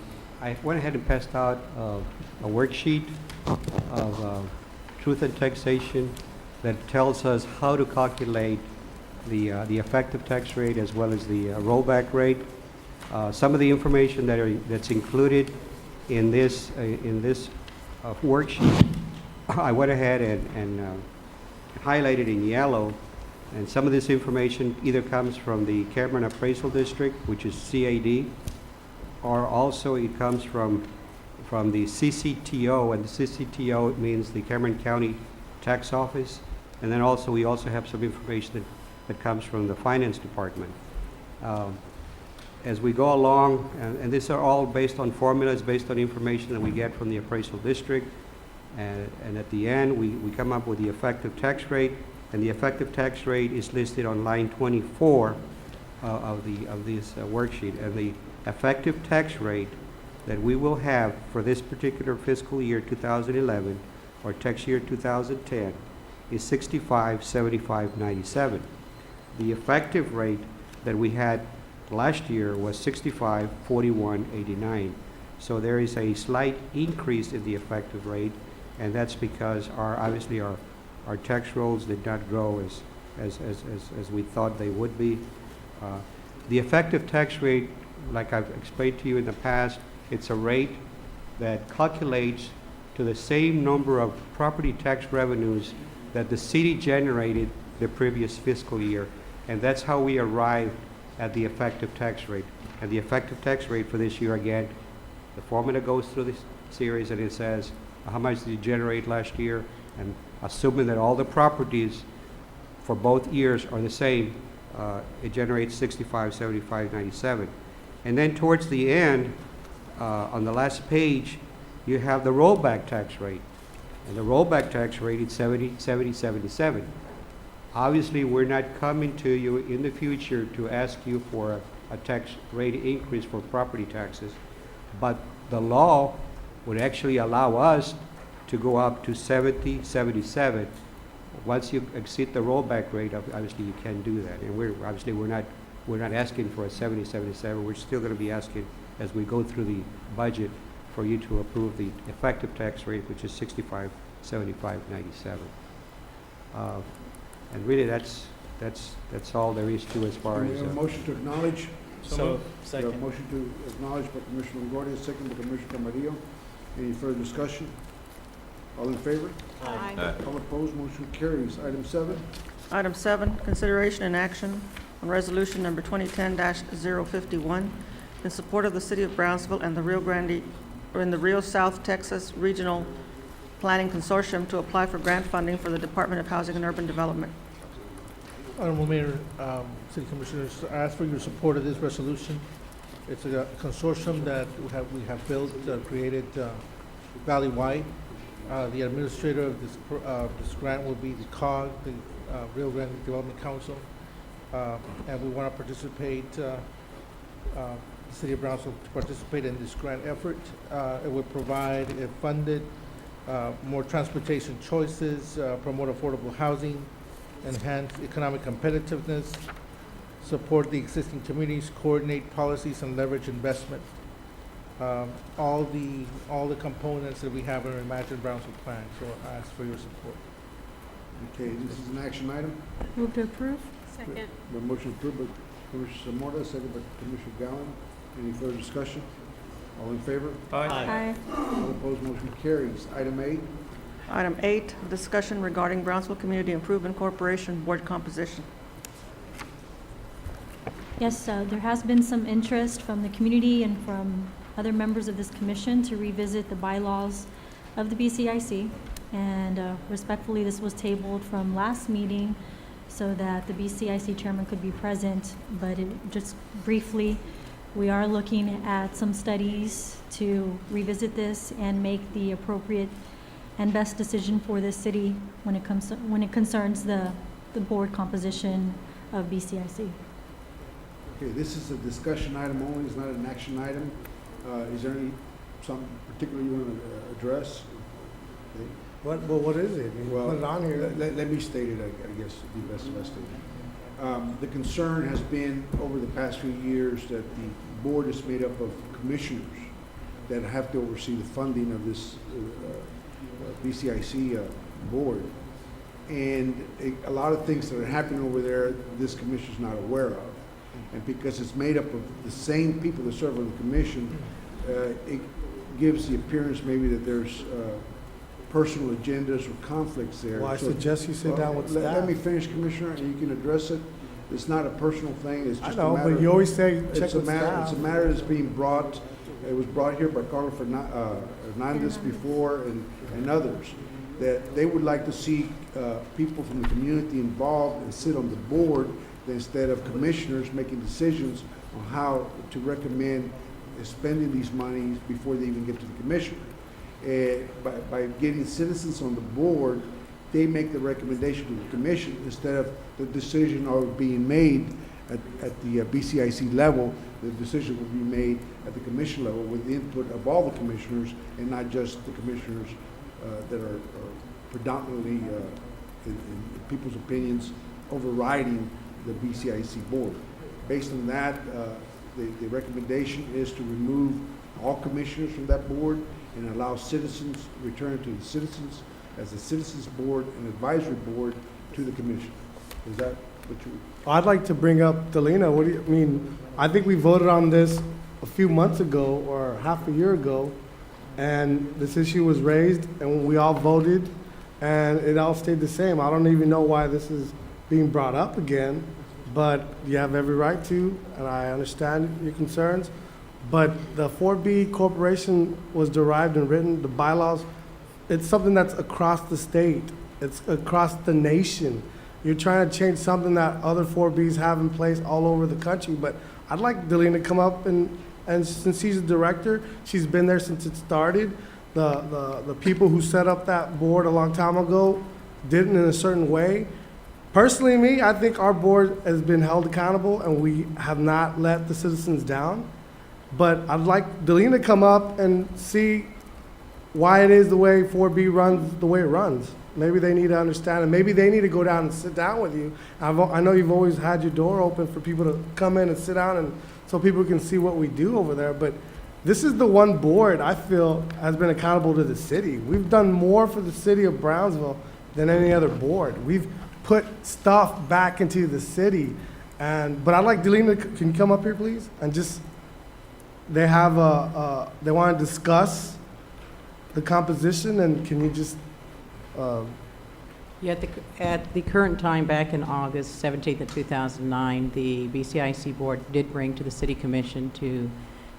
went ahead and passed out a worksheet of truth and taxation that tells us how to calculate the effective tax rate as well as the rollback rate. Some of the information that's included in this worksheet, I went ahead and highlighted in yellow, and some of this information either comes from the Cameron Appraisal District, which is CAD, or also it comes from the CCTO, and the CCTO means the Cameron County Tax Office, and then also we also have some information that comes from the Finance Department. As we go along, and these are all based on formulas, based on information that we get from the appraisal district, and at the end, we come up with the effective tax rate, and the effective tax rate is listed on line 24 of this worksheet. And the effective tax rate that we will have for this particular fiscal year 2011 or tax year 2010 is 65.7597. The effective rate that we had last year was 65.4189. So there is a slight increase in the effective rate, and that's because obviously our tax rolls did not grow as we thought they would be. The effective tax rate, like I've explained to you in the past, it's a rate that calculates to the same number of property tax revenues that the city generated the previous fiscal year, and that's how we arrive at the effective tax rate. And the effective tax rate for this year, again, the formula goes through this series and it says how much did you generate last year, and assuming that all the properties for both years are the same, it generates 65.7597. And then towards the end, on the last page, you have the rollback tax rate, and the rollback tax rate is 70.77. Obviously, we're not coming to you in the future to ask you for a tax rate increase for property taxes, but the law would actually allow us to go up to 70.77 once you exceed the rollback rate, obviously you can do that. And we're not asking for a 70-77. We're still going to be asking, as we go through the budget, for you to approve the effective tax rate, which is 65-75-97. And really, that's all there is to as far We as. have a motion to acknowledge. So, We have a second. motion to acknowledge by Commissioner Longoria, second by Commissioner Camarillo. Any further discussion? All in favor? Aye. All opposed, motion carries. Item 7. Item 7, consideration and action on resolution number 2010-051 in support of the city of Brownsville and the Rio South Texas Regional Planning Consortium to apply for grant funding for the Department of Housing and Urban Development. Honorable Mayor, City Commissioners, I ask for your support of this resolution. It's a consortium that we have built, created valley-wide. The administrator of this grant will be the COG, the Rio Grande Development Council, and we want to participate, the City of Brownsville to participate in this grant effort. It will provide, if funded, more transportation choices, promote affordable housing, enhance economic competitiveness, support the existing communities, coordinate policies, and leverage investment. All the components that we have in our Imagine Brownsville plan. So I ask for your support. Okay, this is an action item. Move to approve? Second. The motion approved by Commissioner Zamora, second by Commissioner Gallan. Any further discussion? All in favor? Aye. All opposed, motion carries. Item 8. Item 8, discussion regarding Brownsville Community Improvement Corporation board composition. Yes, there has been some interest from the community and from other members of this commission to revisit the bylaws of the BCIC. And respectfully, this was tabled from last meeting so that the BCIC chairman could be present. But just briefly, we are looking at some studies to revisit this and make the appropriate and best decision for this city when it concerns the board composition of BCIC. Okay, this is a discussion item only, it's not an action item. Is there something particular you want to address? Okay. What is it? You Well, put it on here. Let me state it, I guess, it'd be best stated. The concern has been over the past few years that the board is made up of commissioners that have to oversee the funding of this BCIC board. And a lot of things that are happening over there, this commission's not aware of. And because it's made up of the same people that serve on the commission, it gives the appearance maybe that there's personal agendas or conflicts there. Well, I So- suggest you sit down with staff. Let me finish, Commissioner, and you can address it. It's not a personal thing, it's I just a know, matter. but you always say It's check a with matter, staff. it's a matter that's being brought, it was brought here by Carlos Hernandez before and others, that they would like to see people from the community involved and sit on the board instead of commissioners making decisions on how to recommend spending these monies before they even get to the commissioner. By getting citizens on the board, they make the recommendation to the commission instead of the decision already being made at the BCIC level. The decision will be made at the commission level with the input of all the commissioners and not just the commissioners that are predominantly, in people's opinions, overriding the BCIC board. Based on that, the recommendation is to remove all commissioners from that board and allow citizens, return to the citizens as a citizens board and advisory board to the commission. Is that what you? I'd like to bring up Delina. What do you mean? I think we voted on this a few months ago or half a year ago, and this issue was raised, and we all voted, and it all stayed the same. I don't even know why this is being brought up again, but you have every right to, and I understand your concerns. But the 4B corporation was derived and written, the bylaws, it's something that's across the state. It's across the nation. You're trying to change something that other 4Bs have in place all over the country. But I'd like Delina to come up and since she's a director, she's been there since it started. The people who set up that board a long time ago did it in a certain way. Personally, me, I think our board has been held accountable and we have not let the citizens down. But I'd like Delina to come up and see why it is the way 4B runs the way it runs. Maybe they need to understand, and maybe they need to go down and sit down with you. I know you've always had your door open for people to come in and sit down, and so people can see what we do over there. But this is the one board I feel has been accountable to the city. We've done more for the city of Brownsville than any other board. We've put stuff back into the city, but I'd like Delina, can you come up here, please? And just, they have they want to discuss the composition, and can you just? Yeah, at the current time, back in August 17th of 2009, the BCIC board did bring to the City Commission to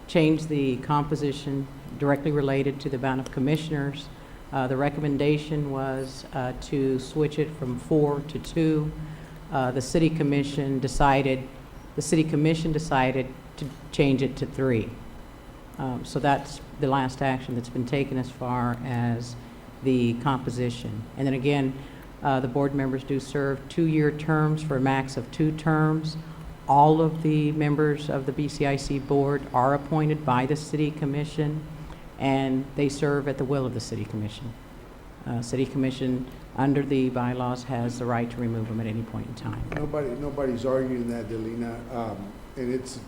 change the composition directly related to the amount of commissioners. The recommendation was to switch it from 4 to 2. The City Commission decided to change it to 3. So that's the last action that's been taken as far as the composition. And then again, the board members do serve 2-year terms for a max of 2 terms. All of the members of the BCIC board are appointed by the City Commission, and they serve at the will of the City Commission. City Commission, under the bylaws, has the right to remove them at any point in time. Nobody's arguing that, Delina, and it's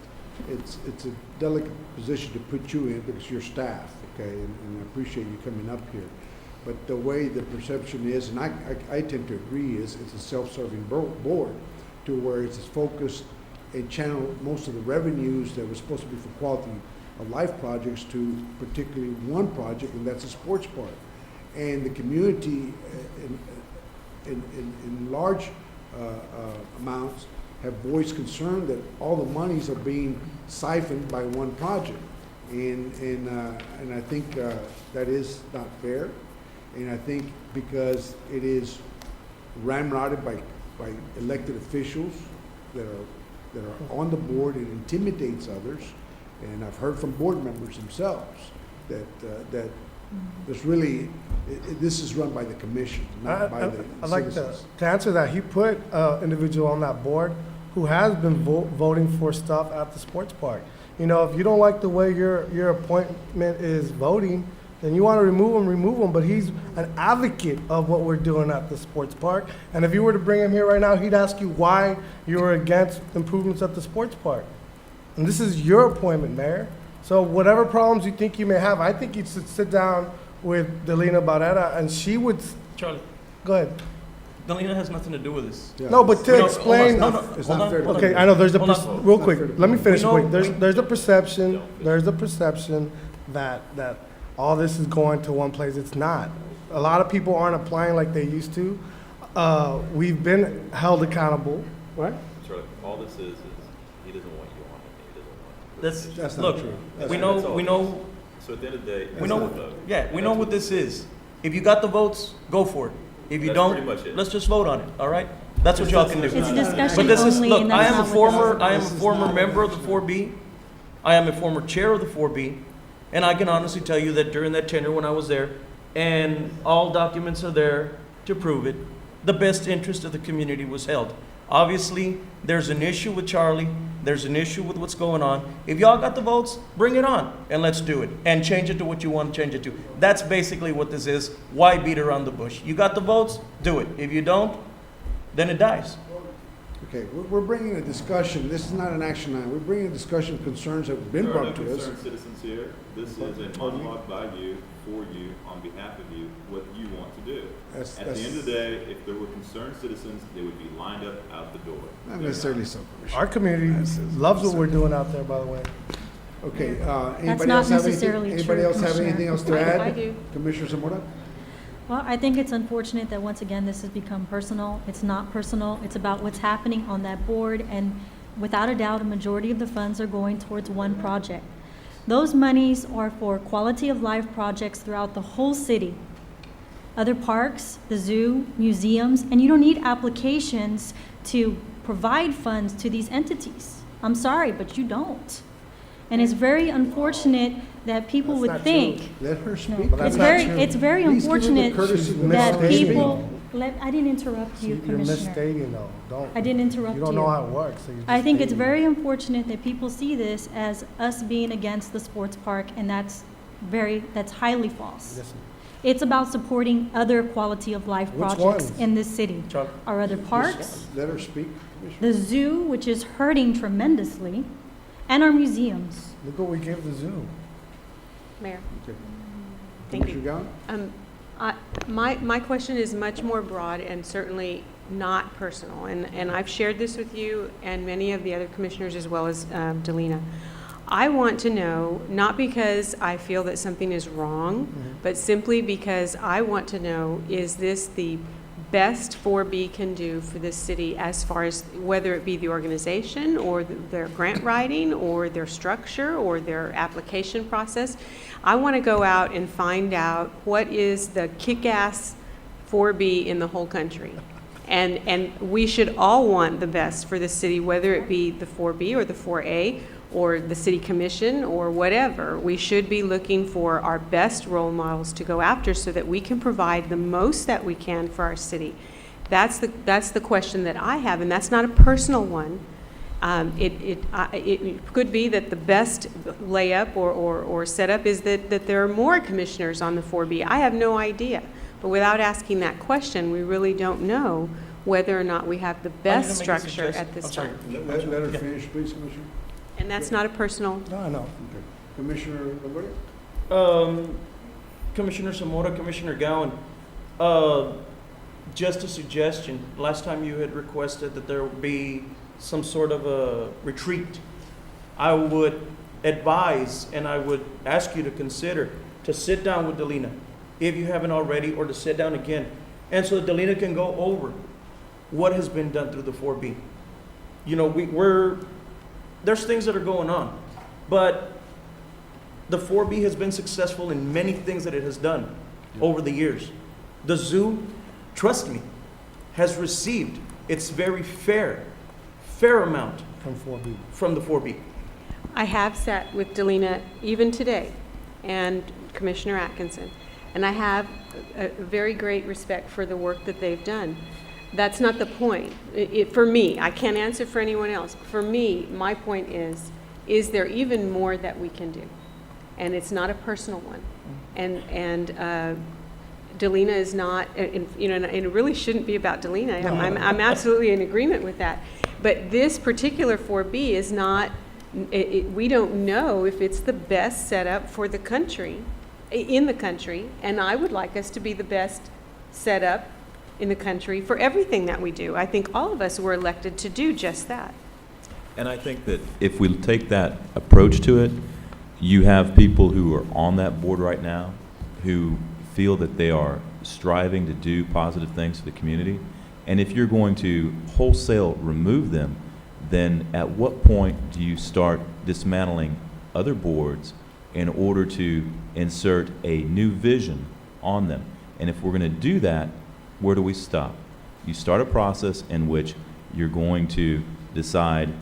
a delicate position to put you in because you're staff, okay, and I appreciate you coming up here. But the way the perception is, and I tend to agree, is it's a self-serving board to where it's focused and channel most of the revenues that were supposed to be for quality of life projects to particularly one project, and that's a sports park. And the community in large amounts have voiced concern that all the monies are being siphoned by one project. And I think that is not fair. And I think because it is ramrodded by elected officials that are on the board, it intimidates others. And I've heard from board members themselves that there's really, this is run by the commission, not by the I'd like citizens. to answer that. He put an individual on that board who has been voting for stuff at the sports park. You know, if you don't like the way your appointment is voting, then you want to remove him, but he's an advocate of what we're doing at the sports park. And if you were to bring him here right now, he'd ask you why you were against improvements at the sports park. And this is your appointment, Mayor. So whatever problems you think you may have, I think you should sit down with Delina Barrera, and she would. Charlie, Go ahead. Delina has nothing to do with this. Yeah. No, but to explain. It's not fair. Okay, I know there's real quick, let me finish We know- quick. There's a perception that all this is going to one place. It's not. A lot of people aren't applying like they used to. We've been held accountable, right? Charlie, all this is he doesn't want you on it. He doesn't want That's not look. true. We know. So at the end of the day, We know. We know what this is. If you got the votes, go for it. If you That's don't, pretty much it. let's just vote on it. All right? That's what y'all can do. It's discussion But this is, only, look, and I that's am a not what former, this I am a former member of the 4B. I am a former chair of the 4B. And I can honestly tell you that during that tenure when I was there, and all documents are there to prove it, the best interest of the community was held. Obviously, there's an issue with Charlie. There's an issue with what's going on. If y'all got the votes, bring it on and let's do it. And change it to what you want to change it to. That's basically what this is. Why beat around the bush? You got the votes, do it. If you don't, then it dies. Okay, we're bringing a discussion, this is not an action item, we're bringing a discussion of concerns that have been There are no brought to us. concerned citizens here. This is a monologue by you, for you, on behalf of you, what you want to do. At the end of the day, if there were concerned citizens, they would be lined up out the door. Not necessarily so, Commissioner. Our community loves what we're doing out there, by the way. Okay, That's anybody not else have anything, necessarily anybody true, else have Commissioner. anything else to add? I do. Commissioner Zamora? Well, I think it's unfortunate that once again, this has become personal. It's not personal. It's about what's happening on that board, and without a doubt, a majority of the funds are going towards one project. Those monies are for quality of life projects throughout the whole city. Other parks, the zoo, museums, and you don't need applications to provide funds to these entities. I'm sorry, but you don't. And it's very unfortunate that people That's would not think. true. Let her speak. But that's not true. It's very Please give her the unfortunate courtesy of that misstating. people, I didn't interrupt you, You're Commissioner. misstating though, don't. I didn't interrupt You you. don't know how it works, so you're just I think it's stating it. very unfortunate that people see this as us being against the sports park, and that's that's highly false. Yes, ma'am. It's about supporting other quality of life Which projects ones? in this city. Chuck. Our other parks, Let her speak, Commissioner. the zoo, which is hurting tremendously, and our museums. Look what we gave the zoo. Mayor, Okay. thank you. Commissioner Gowan? My question is much more broad and certainly not personal. And I've shared this with you and many of the other commissioners as well as Delina. I want to know, not because I feel that something is wrong, but simply because I want to know, is this the best 4B can do for this city as far as whether it be the organization or their grant writing or their structure or their application process? I want to go out and find out what is the kick-ass 4B in the whole country. And we should all want the best for the city, whether it be the 4B or the 4A or the city commission or whatever. We should be looking for our best role models to go after so that we can provide the most that we can for our city. That's the question that I have, and that's not a personal one. It could be that the best layup or setup is that there are more commissioners on the 4B. I have no idea. But without asking that question, we really don't know whether or not we have the best structure at this time. Let her finish, please, Commissioner. And that's not a personal. No, I know. Okay. Commissioner Lombardi? Commissioner Zamora, Commissioner Gowan, just a suggestion. Last time you had requested that there would be some sort of a retreat. I would advise and I would ask you to consider to sit down with Delina, if you haven't already, or to sit down again. And so that Delina can go over what has been done through the 4B. You know, there's things that are going on, but the 4B has been successful in many things that it has done over the years. The zoo, trust me, has received its very fair amount From 4B. from the 4B. I have sat with Delina even today and Commissioner Atkinson, and I have a very great respect for the work that they've done. That's not the point. For me, I can't answer for anyone else. For me, my point is there even more that we can do? And it's not a personal one. And Delina is not, and it really shouldn't be about Delina. I'm absolutely in agreement with that. But this particular 4B is not, we don't know if it's the best setup for the country, in the country, and I would like us to be the best setup in the country for everything that we do. I think all of us were elected to do just that. And I think that if we take that approach to it, you have people who are on that board right now who feel that they are striving to do positive things for the community. And if you're going to wholesale remove them, then at what point do you start dismantling other boards in order to insert a new vision on them? And if we're going to do that, where do we stop? You start a process in which you're going to decide,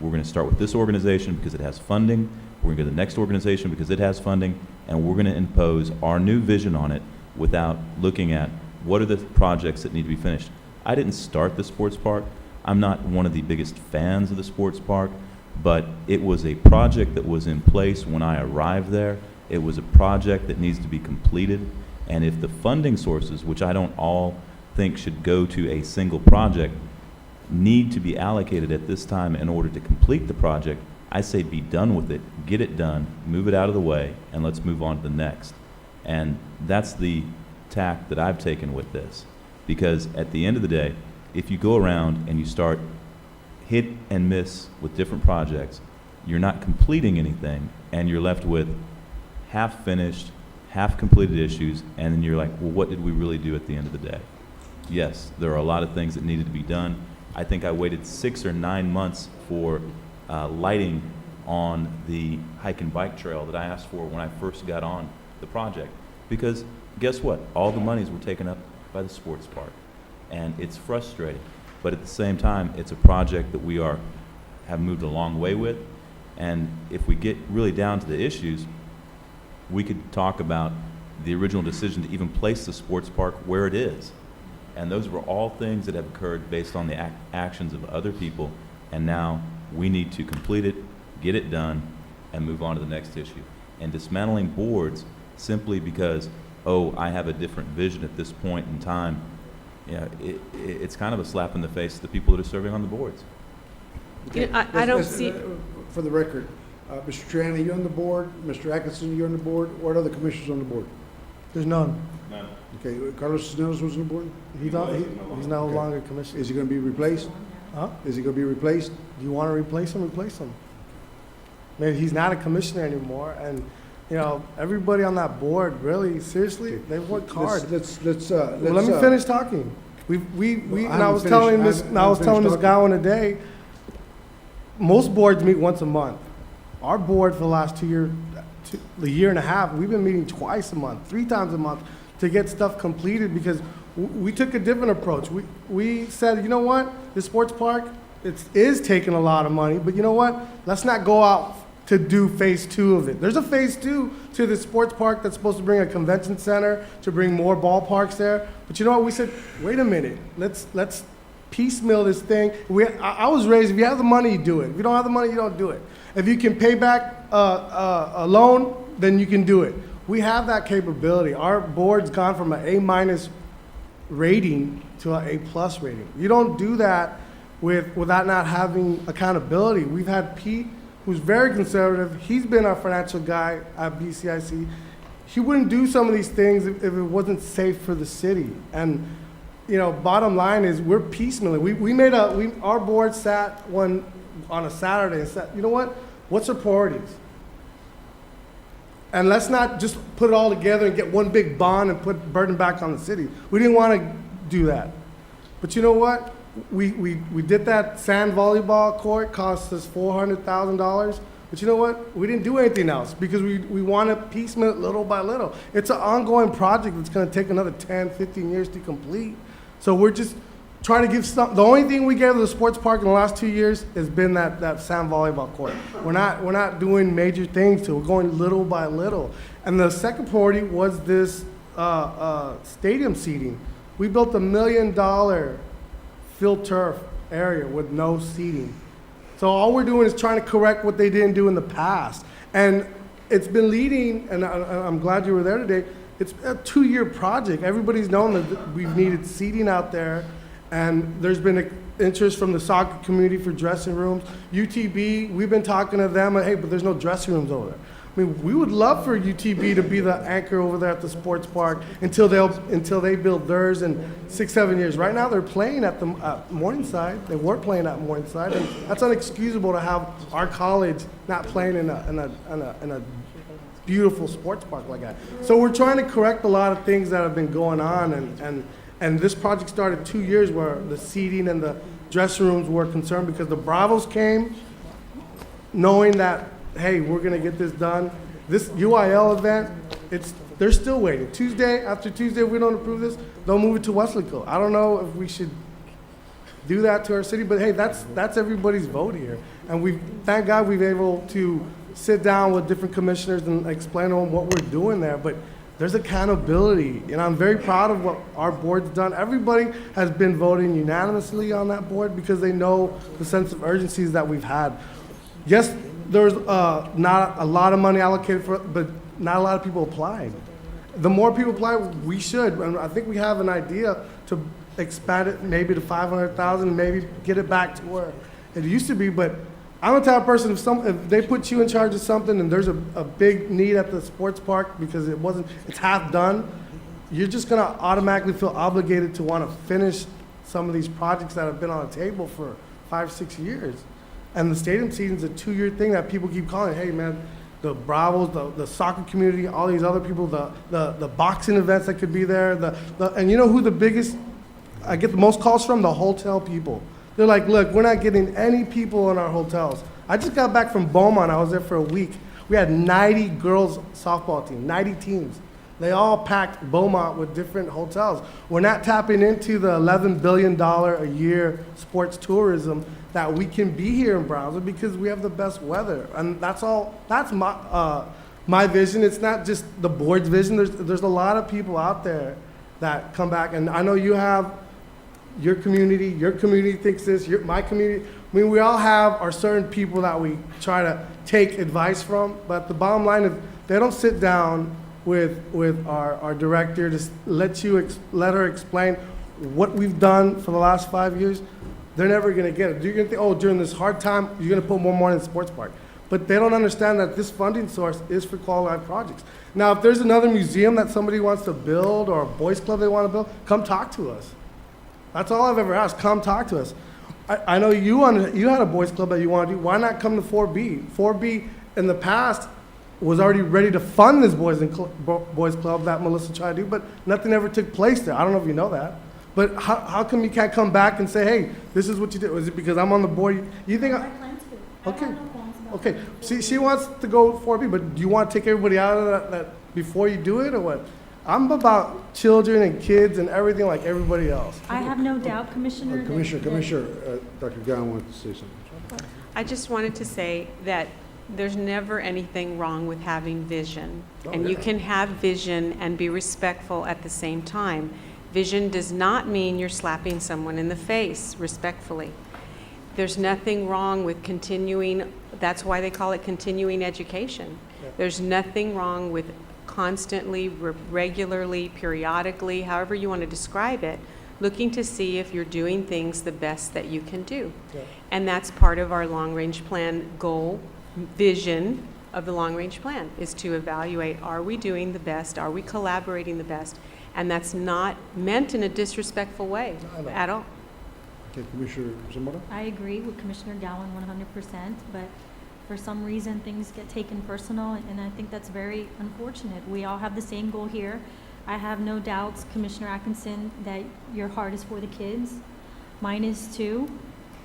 we're going to start with this organization because it has funding, we're going to go to the next organization because it has funding, and we're going to impose our new vision on it without looking at what are the projects that need to be finished. I didn't start the sports park. I'm not one of the biggest fans of the sports park, but it was a project that was in place when I arrived there. It was a project that needs to be completed. And if the funding sources, which I don't all think should go to a single project, need to be allocated at this time in order to complete the project, I say be done with it, get it done, move it out of the way, and let's move on to the next. And that's the tack that I've taken with this. Because at the end of the day, if you go around and you start hit and miss with different projects, you're not completing anything, and you're left with half-finished, half-completed issues, and then you're like, well, what did we really do at the end of the day? Yes, there are a lot of things that needed to be done. I think I waited 6 or 9 months for lighting on the hike and bike trail that I asked for when I first got on the project. Because guess what? All the monies were taken up by the sports park. And it's frustrating. But at the same time, it's a project that we have moved a long way with. And if we get really down to the issues, we could talk about the original decision to even place the sports park where it is. And those were all things that have occurred based on the actions of other people. And now we need to complete it, get it done, and move on to the next issue. and dismantling boards simply because, oh, I have a different vision at this point in time, it's kind of a slap in the face to the people that are serving on the boards. I don't see. For the record, Mr. Tran, are you on the board? Mr. Atkinson, you're on the board? What other commissioners on the board? There's none. None. Okay, Carlos Cisneros was on the board? He's no Okay. longer commissioner. Is he gonna be replaced? Huh? Is he gonna be replaced? Do you want to replace him? Replace him. Maybe he's not a commissioner anymore, and everybody on that board, really, seriously, they've worked hard. Let's Well, let me finish talking. And I was telling this guy on a day, most boards meet once a month. Our board for the last 2 years, a year and a half, we've been meeting twice a month, 3 times a month to get stuff completed because we took a different approach. We said, you know what, the sports park, it is taking a lot of money, but you know what, let's not go out to do phase 2 of it. There's a phase 2 to the sports park that's supposed to bring a convention center, to bring more ballparks there. But you know what, we said, wait a minute, let's piecemeal this thing. I was raised, if you have the money, you do it. If you don't have the money, you don't do it. If you can pay back a loan, then you can do it. We have that capability. Our board's gone from an A- rating to an A+ rating. You don't do that without not having accountability. We've had Pete, who's very conservative. He's been our financial guy at BCIC. He wouldn't do some of these things if it wasn't safe for the city. And bottom line is we're piecemealing. Our board sat on a Saturday and said, you know what? What's our priorities? And let's not just put it all together and get one big bond and put burden back on the city. We didn't want to do that. But you know what? We did that sand volleyball court, cost us $400,000. But you know what? We didn't do anything else because we want to piecemeal it little by little. It's an ongoing project that's going to take another 10, 15 years to complete. So we're just trying to give the only thing we gave to the sports park in the last 2 years has been that sand volleyball court. We're not doing major things to it. We're going little by little. And the second priority was this stadium seating. We built $1 million field turf area with no seating. So all we're doing is trying to correct what they didn't do in the past. And it's been leading, and I'm glad you were there today, it's a 2-year project. Everybody's known that we've needed seating out there, and there's been an interest from the soccer community for dressing rooms. UTB, we've been talking to them, hey, but there's no dressing rooms over there. I mean, we would love for UTB to be the anchor over there at the sports park until they build theirs in 6-7 years. Right now, they're playing at Morningside. They were playing at Morningside, and that's unexcusable to have our college not playing in a beautiful sports park like that. So we're trying to correct a lot of things that have been going on, and this project started 2 years where the seating and the dressing rooms were concerned because the Bravos came knowing that, hey, we're going to get this done. This UIL event, they're still waiting. After Tuesday, if we don't approve this, they'll move it to Weslaco. I don't know if we should do that to our city, but hey, that's everybody's vote here. And thank God we've been able to sit down with different commissioners and explain to them what we're doing there. But there's accountability, and I'm very proud of what our board's done. Everybody has been voting unanimously on that board because they know the sense of urgencies that we've had. Yes, there's not a lot of money allocated for it, but not a lot of people applied. The more people apply, we should, and I think we have an idea to expand it maybe to 500,000, maybe get it back to where it used to be. But I'm the type of person, if they put you in charge of something and there's a big need at the sports park because it's half done, you're just gonna automatically feel obligated to wanna finish some of these projects that have been on the table for 5-6 years. And the stadium season's a 2-year thing that people keep calling, hey man, the Bravos, the soccer community, all these other people, the boxing events that could be there, and you know who the biggest, I get the most calls from? The hotel people. They're like, look, we're not getting any people in our hotels. I just got back from Beaumont, I was there for a week. We had 90 girls softball team, 90 teams. They all packed Beaumont with different hotels. We're not tapping into the $11 billion a year sports tourism that we can be here in Brownsville because we have the best weather. And that's my vision. It's not just the board's vision. There's a lot of people out there that come back. And I know you have your community thinks this, my community. I mean, we all have our certain people that we try to take advice from, but the bottom line is they don't sit down with our director, just let her explain what we've done for the last 5 years. They're never gonna get it. You're gonna think, oh, during this hard time, you're gonna put more money in the sports park. But they don't understand that this funding source is for qualified projects. Now, if there's another museum that somebody wants to build or a boys club they wanna build, come talk to us. That's all I've ever asked, come talk to us. I know you had a boys club that you wanna do, why not come to 4B? 4B in the past was already ready to fund this boys club that Melissa tried to do, but nothing ever took place there. I don't know if you know that. But how come you can't come back and say, hey, this is what you did? Was it because I'm on the board? You think I plan to. okay. I have no plans about Okay, it. she wants to go 4B, but do you want to take everybody out of that before you do it, or what? I'm about children and kids and everything like everybody else. I have no doubt, Commissioner. Commissioner, Dr. Gowan wants to say something. I just wanted to say that there's never anything wrong with having vision. And you can have vision and be respectful at the same time. Vision does not mean you're slapping someone in the face, respectfully. There's nothing wrong with continuing, that's why they call it continuing education. There's nothing wrong with constantly, regularly, periodically, however you want to describe it, looking to see if you're doing things the best that you can do. And that's part of our long-range plan goal, vision of the long-range plan, is to evaluate, are we doing the best, are we collaborating the best? And that's not meant in a disrespectful way at all. Okay, Commissioner Zamora? I agree with Commissioner Gowan 100%, but for some reason, things get taken personal, and I think that's very unfortunate. We all have the same goal here. I have no doubts, Commissioner Atkinson, that your heart is for the kids. Mine is too.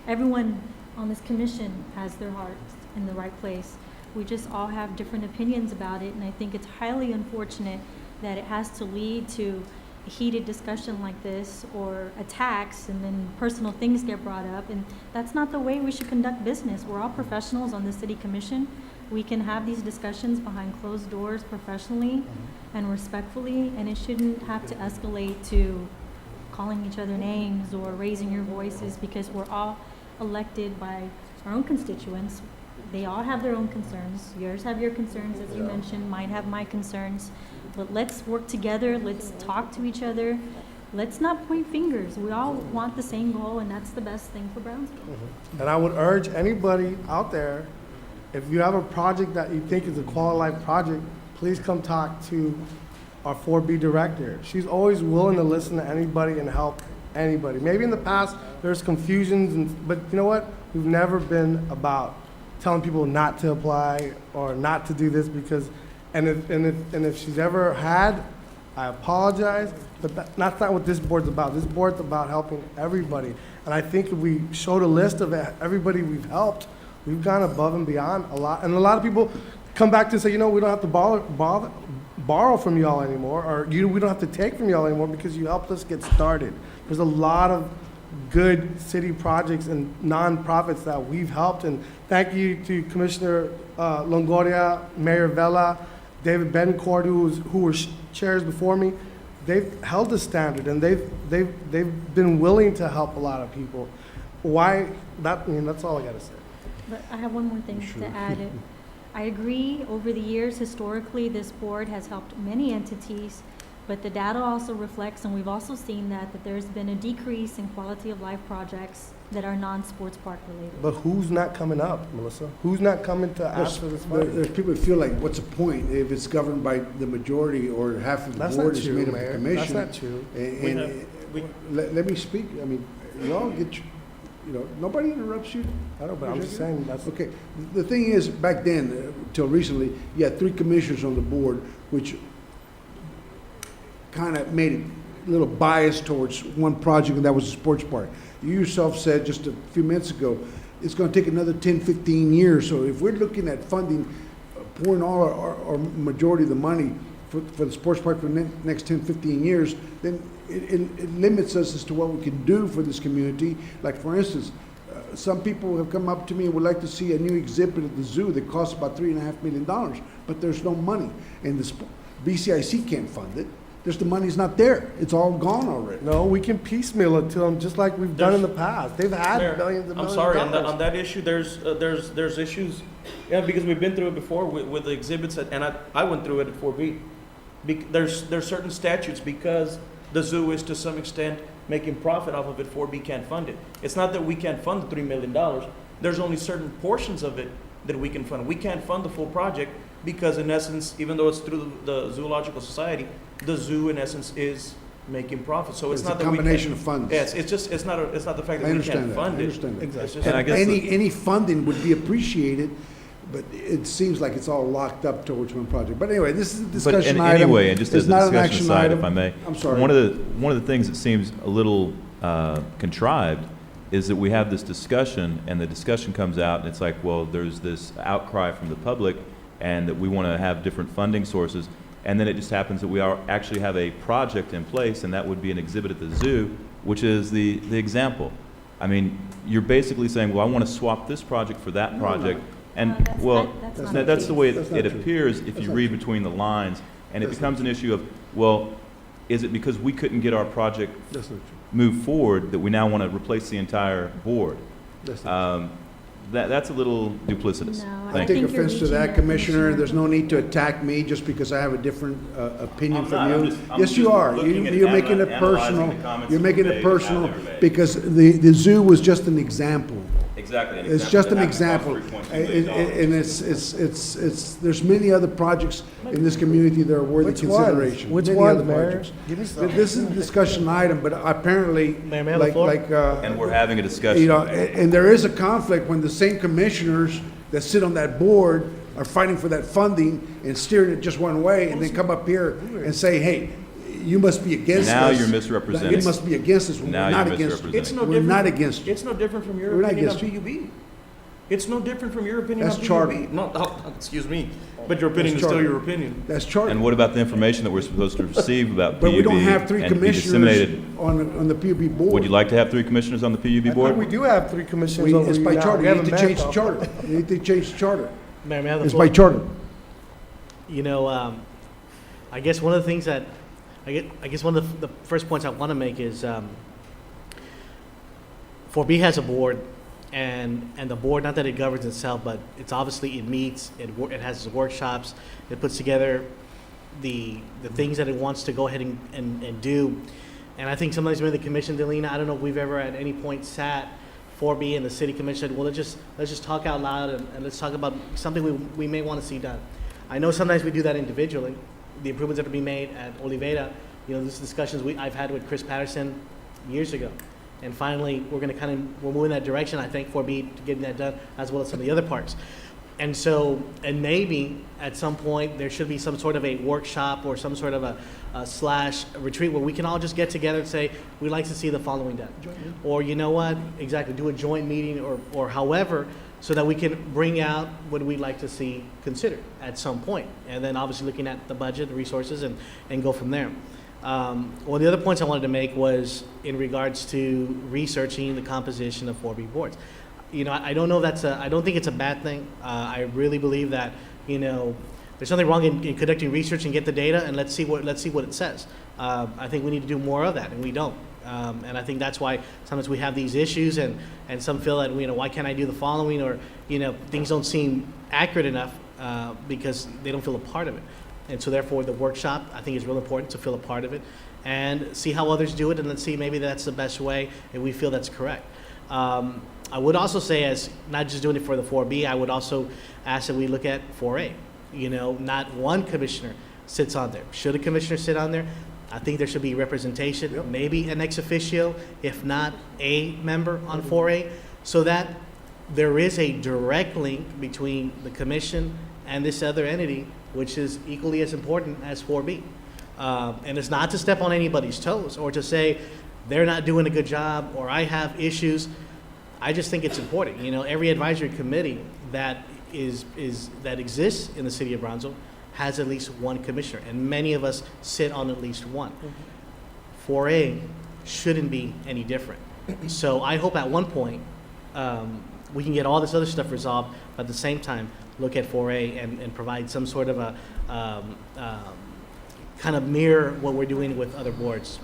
Everyone on this commission has their hearts in the right place. We just all have different opinions about it, and I think it's highly unfortunate that it has to lead to a heated discussion like this or attacks, and then personal things get brought up, and that's not the way we should conduct business. We're all professionals on the city commission. We can have these discussions behind closed doors professionally and respectfully, and it shouldn't have to escalate to calling each other names or raising your voices, because we're all elected by our own constituents. They all have their own concerns. Yours have your concerns, as you mentioned, mine have my concerns. But let's work together, let's talk to each other. Let's not point fingers. We all want the same goal, and that's the best thing for Brownsville. And I would urge anybody out there, if you have a project that you think is a quality life project, please come talk to our 4B director. She's always willing to listen to anybody and help anybody. Maybe in the past, there's confusions, but you know what? We've never been about telling people not to apply or not to do this, because, and if she's ever had, I apologize, but that's not what this board's about. This board's about helping everybody. And I think if we showed a list of everybody we've helped, we've gone above and beyond a lot. And a lot of people come back to say, you know, we don't have to borrow from y'all anymore, or we don't have to take from y'all anymore because you helped us get started. There's a lot of good city projects and nonprofits that we've helped, and thank you to Commissioner Longoria, Mayor Vela, David Betancourt, who were chairs before me. They've held the standard, and they've been willing to help a lot of people. Why? That's all I got to say. But I have one more thing to add. I agree, over the years, historically, this board has helped many entities, but the data also reflects, and we've also seen that there's been a decrease in quality of life projects that are non-sports park related. But who's not coming up, Melissa? Who's not coming to ask for this money? There's people who feel like, what's the point if it's governed by the majority or half of the board is made of the commission? That's not true. Let me speak. I mean, y'all get, nobody interrupts you. I know, but I'm just saying that's okay. The thing is, back then, till recently, you had 3 commissioners on the board, which kind of made it a little biased towards one project, and that was the sports park. You yourself said just a few minutes ago, it's going to take another 10, 15 years. So if we're looking at funding, pouring all our majority of the money for the sports park for the next 10, 15 years, then it limits us as to what we can do for this community. Like, for instance, some people have come up to me and would like to see a new exhibit at the zoo that costs about $3.5 million, but there's no money. And the BCIC can't fund it. There's the money's not there. It's all gone already. No, we can piecemeal it to them just like we've done in the past. They've had Mayor, millions and I'm millions sorry, of dollars. on that issue, there's issues, yeah, because we've been through it before with the exhibits, and I went through it at 4B. There's certain statutes, because the zoo is to some extent making profit off of it, 4B can't fund it. It's not that we can't fund the $3 million, there's only certain portions of it that we can fund. We can't fund the full project, because in essence, even though it's through the Zoological Society, the zoo in essence is making profit. So it's not a that we combination can't- of funds. Yes, it's not the fact I that we can't understand that. fund I it. understand that. It's just- And I guess Any funding would be appreciated, but it seems like it's all locked up towards one project. But anyway, this is a But discussion item. anyway, and just It's as a not an discussion action aside, item. if I may. I'm sorry. One of the things that seems a little contrived is that we have this discussion, and the discussion comes out, and it's like, well, there's this outcry from the public, and that we want to have different funding sources, and then it just happens that we actually have a project in place, and that would be an exhibit at the zoo, which is the example. I mean, you're basically saying, well, I want to swap this project for that project, and, that's well, not- that's that's, not the way That's not it true. appears if That's you not read true. between the lines, and it That's becomes an issue of, well, is it because we couldn't get our project That's not true. moved forward that we now want to replace the entire board? That's not That's a little duplicitous. No, I I Thank take you. think you're offense to reaching that, that, Commissioner. Commissioner. There's no need to attack me just because I have a different opinion I'm from not. you. I'm Yes, just you are. looking at You're making it analyzing personal. the comments You're that making were it made and how personal they were made. because the zoo was just an example. Exactly. It's just an example. And it's, there's many other projects in this community that are worthy Which ones? consideration. Which Many ones, other Mayor? projects. Give me some. This is a discussion item, but apparently, Mayor, may I have the like, floor? And we're having a discussion. you know, and there is a conflict when the same commissioners that sit on that board are fighting for that funding and steering it just one way, and then come up here and say, hey, you must be against us. Now you're misrepresenting. You must be against us when Now we're not you're against you. misrepresenting. It's no We're different. not against you. It's no different from your We're not opinion on against PUB. It's no different from your opinion That's on charter. PUB. No, oh, excuse me, but your opinion is That's still charter. your opinion. That's charter. And what about the information that we're supposed to receive about PUB? But we don't have three and be commissioners disseminated? on the PUB board. Would you like to have 3 commissioners on the PUB I think board? we do have 3 commissioners over It's you by now. charter. We You need haven't to change backed the off. charter. You need to change the charter. Mayor, may I have the It's floor? by charter. You know, I guess one of the things that, I guess one of the first points I want to make is, 4B has a board, and the board, not that it governs itself, but it's obviously, it meets, it has workshops, it puts together the things that it wants to go ahead and do. And I think sometimes maybe the commission, Delina, I don't know if we've ever at any point sat 4B and the city commission said, well, let's just talk out loud and let's talk about something we may want to see done. I know sometimes we do that individually. The improvements that are being made at Oliveira, you know, these discussions I've had with Chris Patterson years ago. And finally, we're moving that direction, I think, 4B to getting that done, as well as some of the other parks. And so, and maybe at some point, there should be some sort of a workshop or some sort of a slash retreat where we can all just get together and say, we'd like to see the following done. Or you know what, exactly, do a joint meeting or however, so that we can bring out what we'd like to see considered at some point. And then obviously looking at the budget, the resources, and go from there. One of the other points I wanted to make was in regards to researching the composition of 4B boards. You know, I don't know if I don't think it's a bad thing. I really believe that, you know, there's nothing wrong in conducting research and get the data and let's see what it says. I think we need to do more of that, and we don't. And I think that's why sometimes we have these issues, and some feel that, you know, why can't I do the following, or, you know, things don't seem accurate enough because they don't feel a part of it. And so therefore the workshop, I think, is real important to feel a part of it and see how others do it, and let's see maybe that's the best way if we feel that's correct. I would also say, as not just doing it for the 4B, I would also ask that we look at 4A. You know, not one commissioner sits on there. Should a commissioner sit on there? I think there should be representation, maybe an ex officio, if not a member on 4A, so that there is a direct link between the commission and this other entity, which is equally as important as 4B. And it's not to step on anybody's toes or to say they're not doing a good job or I have issues. I just think it's important. You know, every advisory committee that that exists in the city of Brownsville has at least one commissioner, and many of us sit on at least one. 4A shouldn't be any different. So I hope at one point we can get all this other stuff resolved, but at the same time look at 4A and provide some sort of a kind of mirror what we're doing with other boards.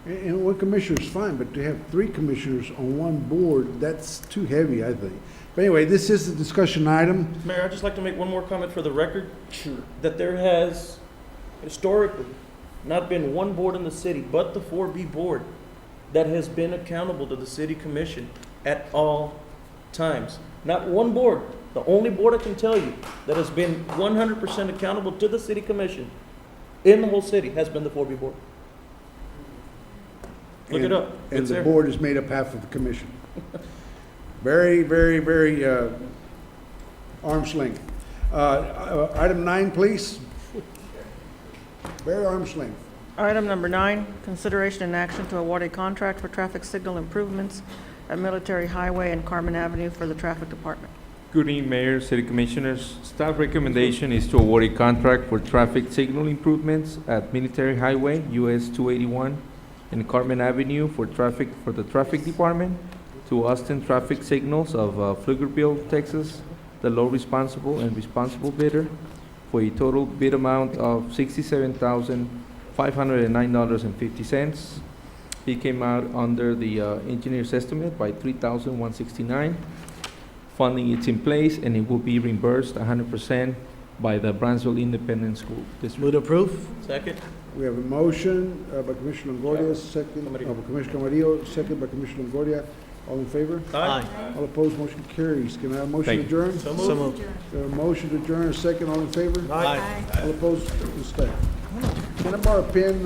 And one commissioner is fine, but to have 3 commissioners on one board, that's too heavy, I think. But anyway, this is a discussion item. Mayor, I'd just like to make one more comment for the record. Sure. That there has historically not been one board in the city, but the 4B board, that has been accountable to the city commission at all times. Not one board, the only board I can tell you that has been 100% accountable to the city commission in the whole city has been the 4B board. Look it up. And It's the there. board is made up half of the commission. Very, very, very arm's length. Item 9, please. Very arm's length. Item number 9, consideration and action to award a contract for traffic signal improvements at Military Highway and Carmen Avenue for the Traffic Department. Good evening, Mayor, City Commissioners. Staff recommendation is to award a contract for traffic signal improvements at Military Highway, US 281, and Carmen Avenue for the Traffic Department to Austin Traffic Signals of Pflugerville, Texas, the low responsible and responsible bidder, for a total bid amount of $67,509.50. It came out under the engineer's estimate by $3,169. Funding is in place, and it will be reimbursed 100% by the Brownsville Independent School District. Move to approve. Second. We have a motion by Commissioner Longoria, second by Commissioner Camarillo, second by Commissioner Longoria. All in favor? Aye. All opposed, motion carries. Can I have a motion to Thank you. adjourn? So moved. We have a motion to adjourn, a second, all in favor? Aye. All opposed, stay. Can I borrow a pen,